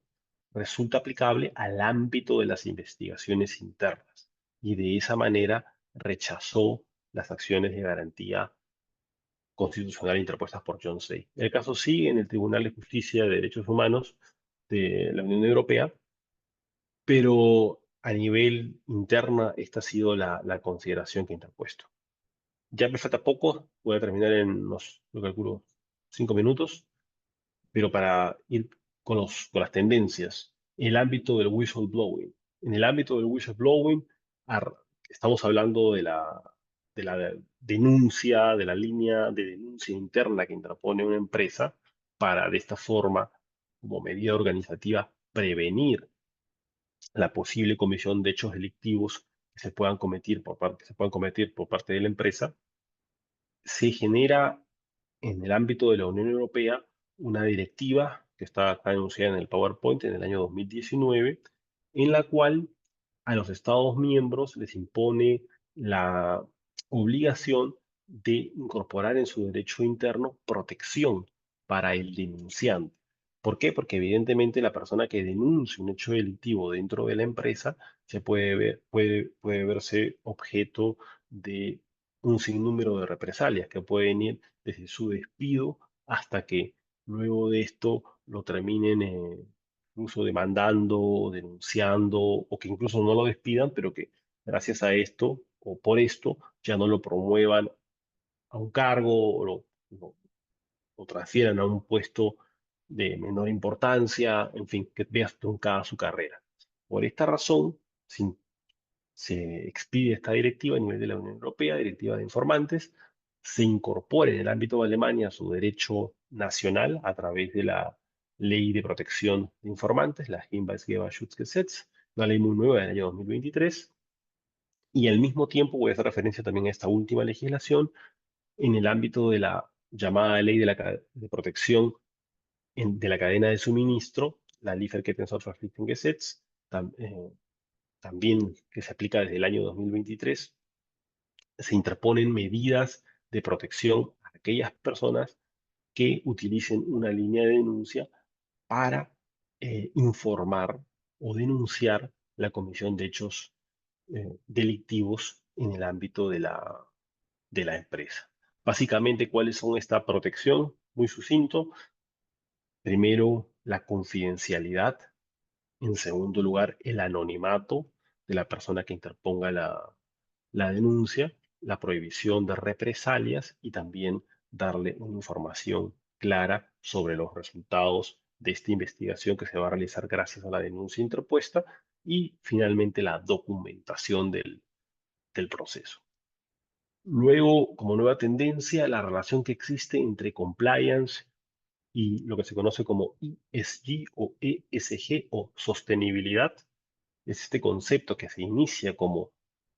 resulta aplicable al ámbito de las investigaciones internas. Y de esa manera rechazó las acciones de garantía constitucional interpuestas por John Say. El caso sigue en el Tribunal de Justicia de Derechos Humanos de la Unión Europea, pero a nivel interna esta ha sido la consideración que he interpuesto. Ya me falta poco, voy a terminar en unos, lo calculo, 5 minutos, pero para ir con las tendencias, el ámbito del whistleblowing. En el ámbito del whistleblowing, ar- estamos hablando de la denuncia, de la línea de denuncia interna que interpone una empresa para de esta forma, como medida organizativa, prevenir la posible comisión de hechos delictivos que se puedan cometer por parte de la empresa. Se genera en el ámbito de la Unión Europea una directiva que está anunciada en el PowerPoint en el año 2019, en la cual a los Estados miembros les impone la obligación de incorporar en su derecho interno protección para el denunciante. ¿Por qué? Porque evidentemente la persona que denuncia un hecho delictivo dentro de la empresa puede verse objeto de un sinnúmero de represalias que pueden ir desde su despido hasta que luego de esto lo terminen incluso demandando, denunciando, o que incluso no lo despidan, pero que gracias a esto o por esto ya no lo promuevan a un cargo o transfieran a un puesto de menor importancia, en fin, que vea truncada su carrera. Por esta razón, se expide esta directiva a nivel de la Unión Europea, Directiva de Informantes, se incorpora en el ámbito de Alemania a su derecho nacional a través de la Ley de Protección de Informantes, la Hinweisgeberschutzgesetz, una ley muy nueva del año 2023, y al mismo tiempo voy a hacer referencia también a esta última legislación en el ámbito de la llamada Ley de Protección de la cadena de suministro, la Lieferkettensorgpflichtengesetz, también que se aplica desde el año 2023, se interponen medidas de protección a aquellas personas que utilicen una línea de denuncia para informar o denunciar la comisión de hechos delictivos en el ámbito de la empresa. Básicamente, ¿cuáles son esta protección? Muy sucinto. Primero, la confidencialidad. En segundo lugar, el anonimato de la persona que interponga la denuncia, la prohibición de represalias y también darle una información clara sobre los resultados de esta investigación que se va a realizar gracias a la denuncia interpuesta y finalmente la documentación del proceso. Luego, como nueva tendencia, la relación que existe entre compliance y lo que se conoce como ESG o ESG o sostenibilidad. Es este concepto que se inicia como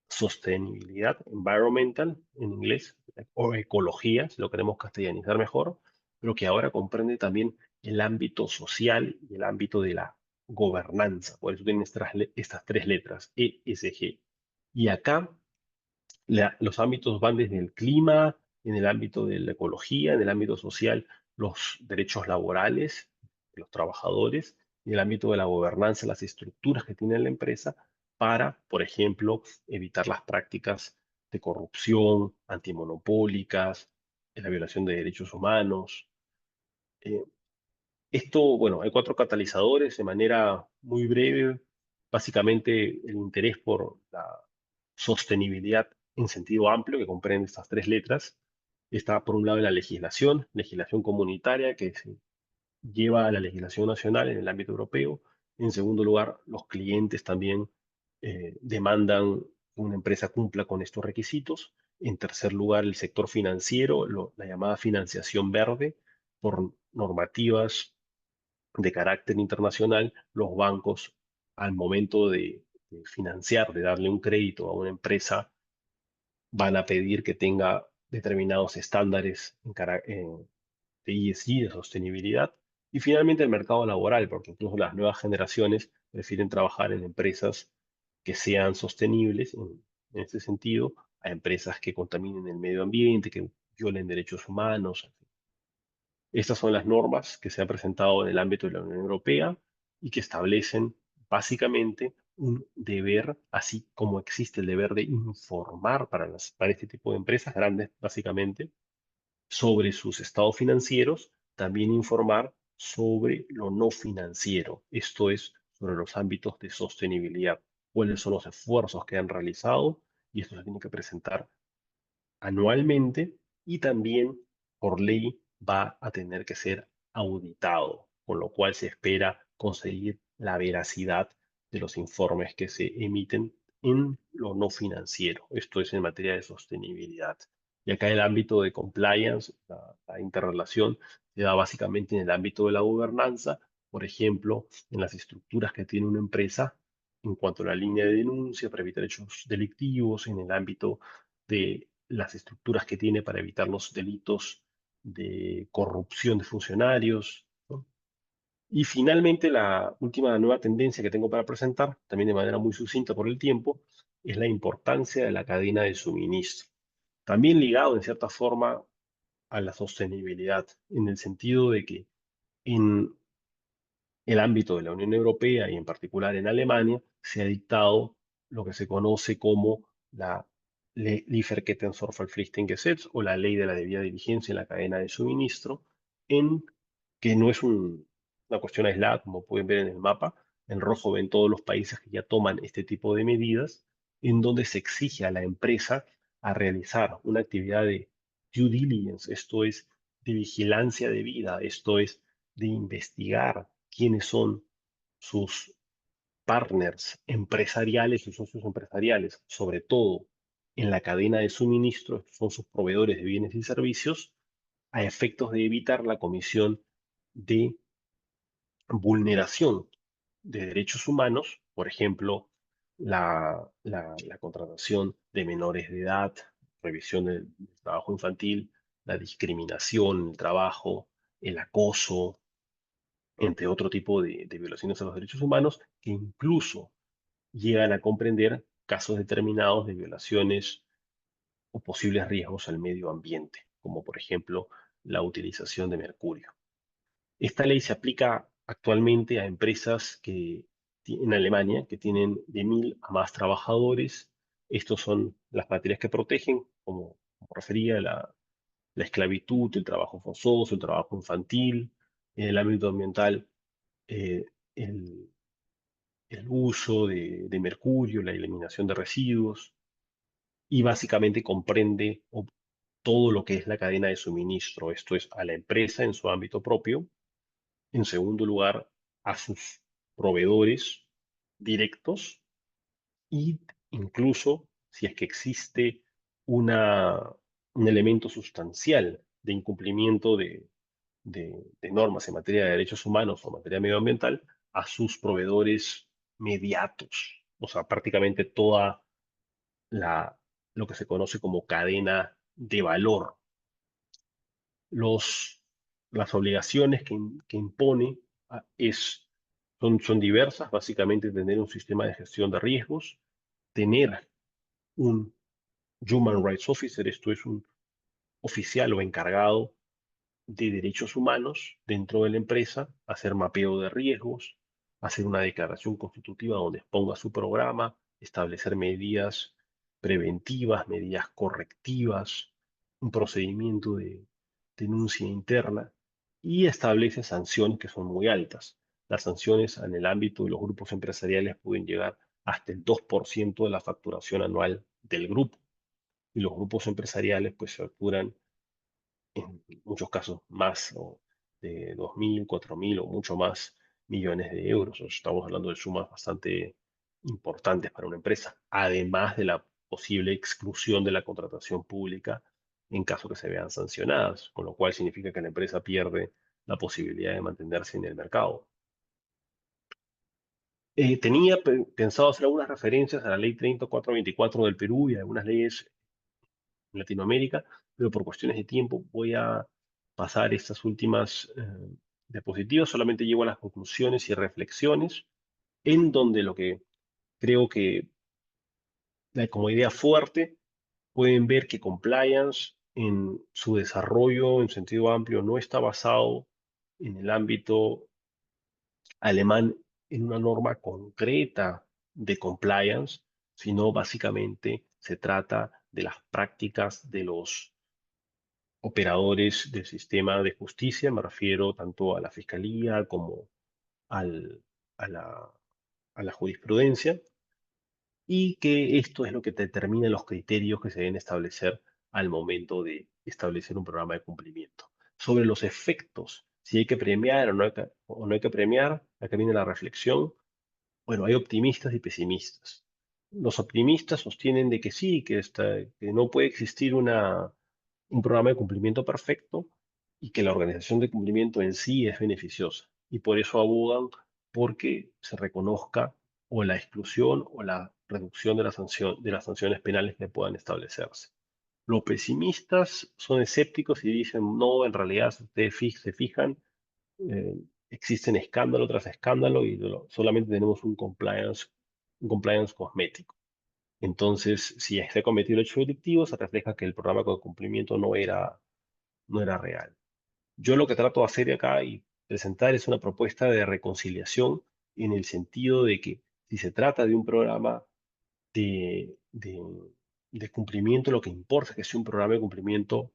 sostenibilidad, environmental en inglés, o ecología, si lo queremos castellanizar mejor, pero que ahora comprende también el ámbito social y el ámbito de la gobernanza. Por eso tienen estas tres letras, E, S, G. Y acá los ámbitos van desde el clima, en el ámbito de la ecología, en el ámbito social, los derechos laborales de los trabajadores, y en el ámbito de la gobernanza, las estructuras que tiene la empresa para, por ejemplo, evitar las prácticas de corrupción, antimonopólicas, la violación de derechos humanos. Eh, bueno, hay cuatro catalizadores de manera muy breve. Básicamente, el interés por la sostenibilidad en sentido amplio, que comprende estas tres letras, está por un lado en la legislación comunitaria que se lleva a la legislación nacional en el ámbito europeo. En segundo lugar, los clientes también demandan que una empresa cumpla con estos requisitos. En tercer lugar, el sector financiero, la llamada financiación verde, por normativas de carácter internacional, los bancos, al momento de financiar, de darle un crédito a una empresa, van a pedir que tenga determinados estándares de ESG, de sostenibilidad. Y finalmente el mercado laboral, porque incluso las nuevas generaciones prefieren trabajar en empresas que sean sostenibles en este sentido, a empresas que contaminen el medio ambiente, que violen derechos humanos. Estas son las normas que se han presentado en el ámbito de la Unión Europea y que establecen básicamente un deber, así como existe el deber de informar para este tipo de empresas grandes, básicamente, sobre sus estados financieros, también informar sobre lo no financiero, esto es, sobre los ámbitos de sostenibilidad, cuáles son los esfuerzos que han realizado, y esto se tiene que presentar anualmente, y también por ley va a tener que ser auditado, con lo cual se espera conseguir la veracidad de los informes que se emiten en lo no financiero, esto es en materia de sostenibilidad. Y acá el ámbito de compliance, la interrelación, se da básicamente en el ámbito de la gobernanza, por ejemplo, en las estructuras que tiene una empresa en cuanto a la línea de denuncia para evitar hechos delictivos, en el ámbito de las estructuras que tiene para evitar los delitos de corrupción de funcionarios, ¿no? Y finalmente, la última nueva tendencia que tengo para presentar, también de manera muy sucinta por el tiempo, es la importancia de la cadena de suministro. También ligado en cierta forma a la sostenibilidad, en el sentido de que en el ámbito de la Unión Europea y en particular en Alemania, se ha dictado lo que se conoce como la Lieferkettensorgfaltspflichtengesetz o la ley de la debida diligencia en la cadena de suministro, en que no es una cuestión aislada, como pueden ver en el mapa. En rojo ven todos los países que ya toman este tipo de medidas, en donde se exige a la empresa a realizar una actividad de due diligence, esto es, de vigilancia debida, esto es, de investigar quiénes son sus partners empresariales, sus socios empresariales, sobre todo en la cadena de suministro, son sus proveedores de bienes y servicios, a efectos de evitar la comisión de vulneración de derechos humanos, por ejemplo, la contratación de menores de edad, revisión del trabajo infantil, la discriminación en el trabajo, el acoso, entre otro tipo de violaciones a los derechos humanos, que incluso llegan a comprender casos determinados de violaciones o posibles riesgos al medio ambiente, como por ejemplo la utilización de mercurio. Esta ley se aplica actualmente a empresas en Alemania que tienen de 1.000 a más trabajadores. Estos son las materias que protegen, como refería la esclavitud, el trabajo forzoso, el trabajo infantil. En el ámbito ambiental, eh, el, el uso de mercurio, la eliminación de residuos, y básicamente comprende todo lo que es la cadena de suministro, esto es, a la empresa en su ámbito propio, en segundo lugar, a sus proveedores directos, y incluso si es que existe una, un elemento sustancial de incumplimiento de normas en materia de derechos humanos o materia medioambiental, a sus proveedores mediatos, o sea, prácticamente toda la, lo que se conoce como cadena de valor. Los, las obligaciones que impone son diversas, básicamente tener un sistema de gestión de riesgos, tener un Human Rights Officer, esto es un oficial o encargado de derechos humanos dentro de la empresa, hacer mapeo de riesgos, hacer una declaración constitutiva donde exponga su programa, establecer medidas preventivas, medidas correctivas, un procedimiento de denuncia interna y establece sanciones que son muy altas. Las sanciones en el ámbito de los grupos empresariales pueden llegar hasta el 2% de la facturación anual del grupo y los grupos empresariales pues facturan en muchos casos más o de 2.000, 4.000 o mucho más millones de euros. O sea, estamos hablando de sumas bastante importantes para una empresa, además de la posible exclusión de la contratación pública en caso que se vean sancionadas, con lo cual significa que la empresa pierde la posibilidad de mantenerse en el mercado. Tenía pensado hacer algunas referencias a la ley 30424 del Perú y a algunas leyes en Latinoamérica, pero por cuestiones de tiempo voy a pasar estas últimas diapositivas. Solamente llego a las conclusiones y reflexiones, en donde lo que creo que como idea fuerte pueden ver que compliance en su desarrollo en sentido amplio no está basado en el ámbito alemán en una norma concreta de compliance, sino básicamente se trata de las prácticas de los operadores del sistema de justicia, me refiero tanto a la fiscalía como al- a la jurisprudencia, y que esto es lo que determina los criterios que se deben establecer al momento de establecer un programa de cumplimiento. Sobre los efectos, si hay que premiar o no hay que premiar, acá viene la reflexión. Bueno, hay optimistas y pesimistas. Los optimistas sostienen de que sí, que no puede existir un programa de cumplimiento perfecto y que la organización de cumplimiento en sí es beneficiosa. Y por eso abogan porque se reconozca o la exclusión o la reducción de de las sanciones penales que puedan establecerse. Los pesimistas son escépticos y dicen, no, en realidad, si ustedes se fijan, eh, existen escándalo tras escándalo y solamente tenemos un compliance cosmético. Entonces, si se ha cometido el hecho delictivo, se refleja que el programa de cumplimiento no era real. Yo lo que trato de hacer acá y presentar es una propuesta de reconciliación en el sentido de que si se trata de un programa de, de, de cumplimiento, lo que importa es que sea un programa de cumplimiento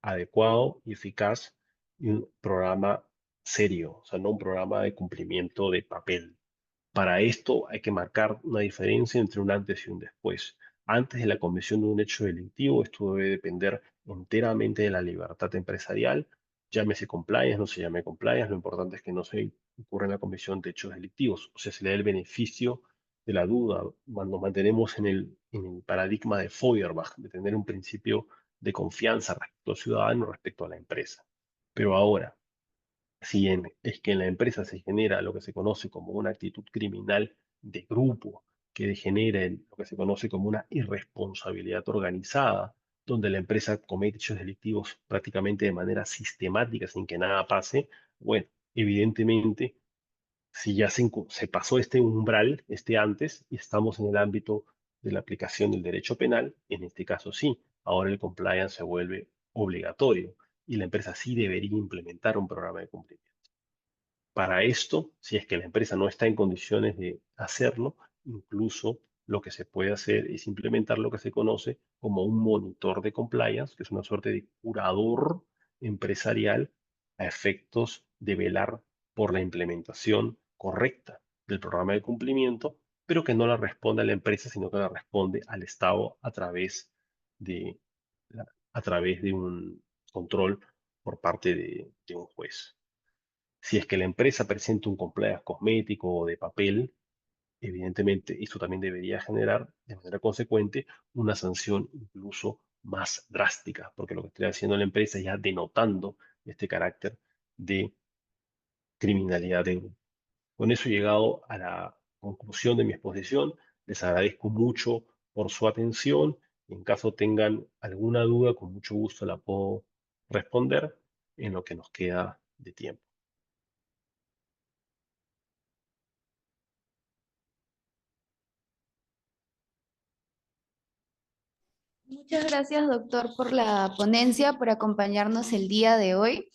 adecuado y eficaz y un programa serio, o sea, no un programa de cumplimiento de papel. Para esto hay que marcar una diferencia entre un antes y un después. Antes de la comisión de un hecho delictivo, esto debe depender enteramente de la libertad empresarial, llámese compliance, no se llame compliance, lo importante es que no se incurra en la comisión de hechos delictivos, o sea, se le da el beneficio de la duda, cuando mantenemos en el paradigma de Feuerbach, de tener un principio de confianza respecto al ciudadano, respecto a la empresa. Pero ahora, si es que en la empresa se genera lo que se conoce como una actitud criminal de grupo, que degenera en lo que se conoce como una irresponsabilidad organizada, donde la empresa comete hechos delictivos prácticamente de manera sistemática sin que nada pase, bueno, evidentemente, si ya se pasó este umbral, este antes, y estamos en el ámbito de la aplicación del derecho penal, en este caso sí, ahora el compliance se vuelve obligatorio y la empresa sí debería implementar un programa de cumplimiento. Para esto, si es que la empresa no está en condiciones de hacerlo, incluso lo que se puede hacer es implementar lo que se conoce como un monitor de compliance, que es una suerte de curador empresarial a efectos de velar por la implementación correcta del programa de cumplimiento, pero que no la responde a la empresa, sino que la responde al Estado de, a través de un control por parte de un juez. Si es que la empresa presenta un compliance cosmético o de papel, evidentemente esto también debería generar de manera consecuente una sanción incluso más drástica, porque lo que está haciendo la empresa es ya denotando este carácter de criminalidad de grupo. Con eso he llegado a la conclusión de mi exposición. Les agradezco mucho por su atención. En caso tengan alguna duda, con mucho gusto la puedo responder en lo que nos queda de tiempo. Muchas gracias, doctor, por la ponencia, por acompañarnos el día de hoy.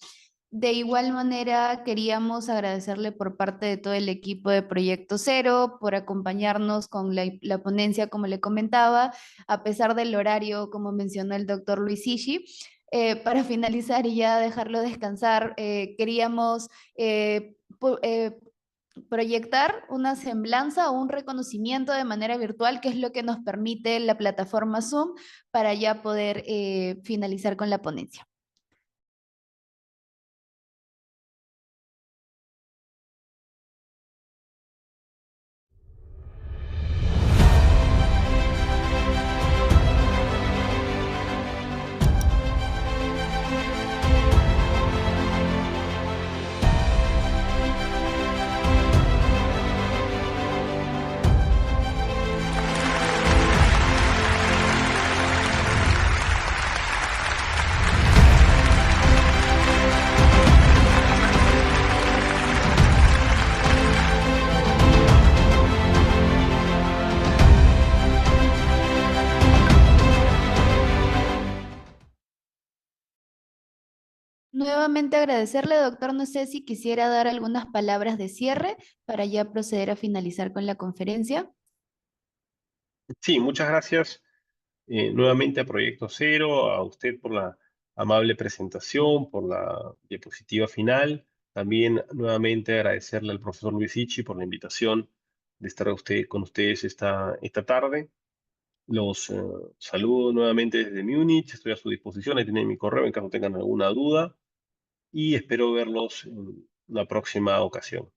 De igual manera, queríamos agradecerle por parte de todo el equipo de Proyecto Cero por acompañarnos con la ponencia, como le comentaba, a pesar del horario, como mencionó el doctor Luis Ishi. Para finalizar y ya dejarlo descansar, queríamos proyectar una semblanza o un reconocimiento de manera virtual, que es lo que nos permite la plataforma Zoom para ya poder finalizar con la ponencia. Nuevamente agradecerle, doctor. No sé si quisiera dar algunas palabras de cierre para ya proceder a finalizar con la conferencia. Sí, muchas gracias nuevamente a Proyecto Cero, a usted por la amable presentación, por la diapositiva final. También nuevamente agradecerle al profesor Luis Ichi por la invitación de estar con ustedes esta tarde. Los saludo nuevamente desde Múnich, estoy a su disposición, ahí tienen mi correo en caso tengan alguna duda y espero verlos en la próxima ocasión.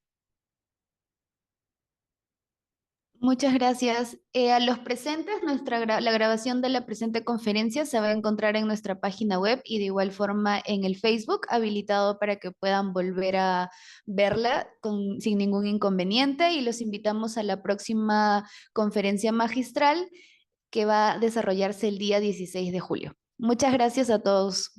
Muchas gracias. A los presentes, la grabación de la presente conferencia se va a encontrar en nuestra página web y de igual forma en el Facebook, habilitado para que puedan volver a verla sin ningún inconveniente, y los invitamos a la próxima conferencia magistral que va a desarrollarse el día 16 de julio. Muchas gracias a todos.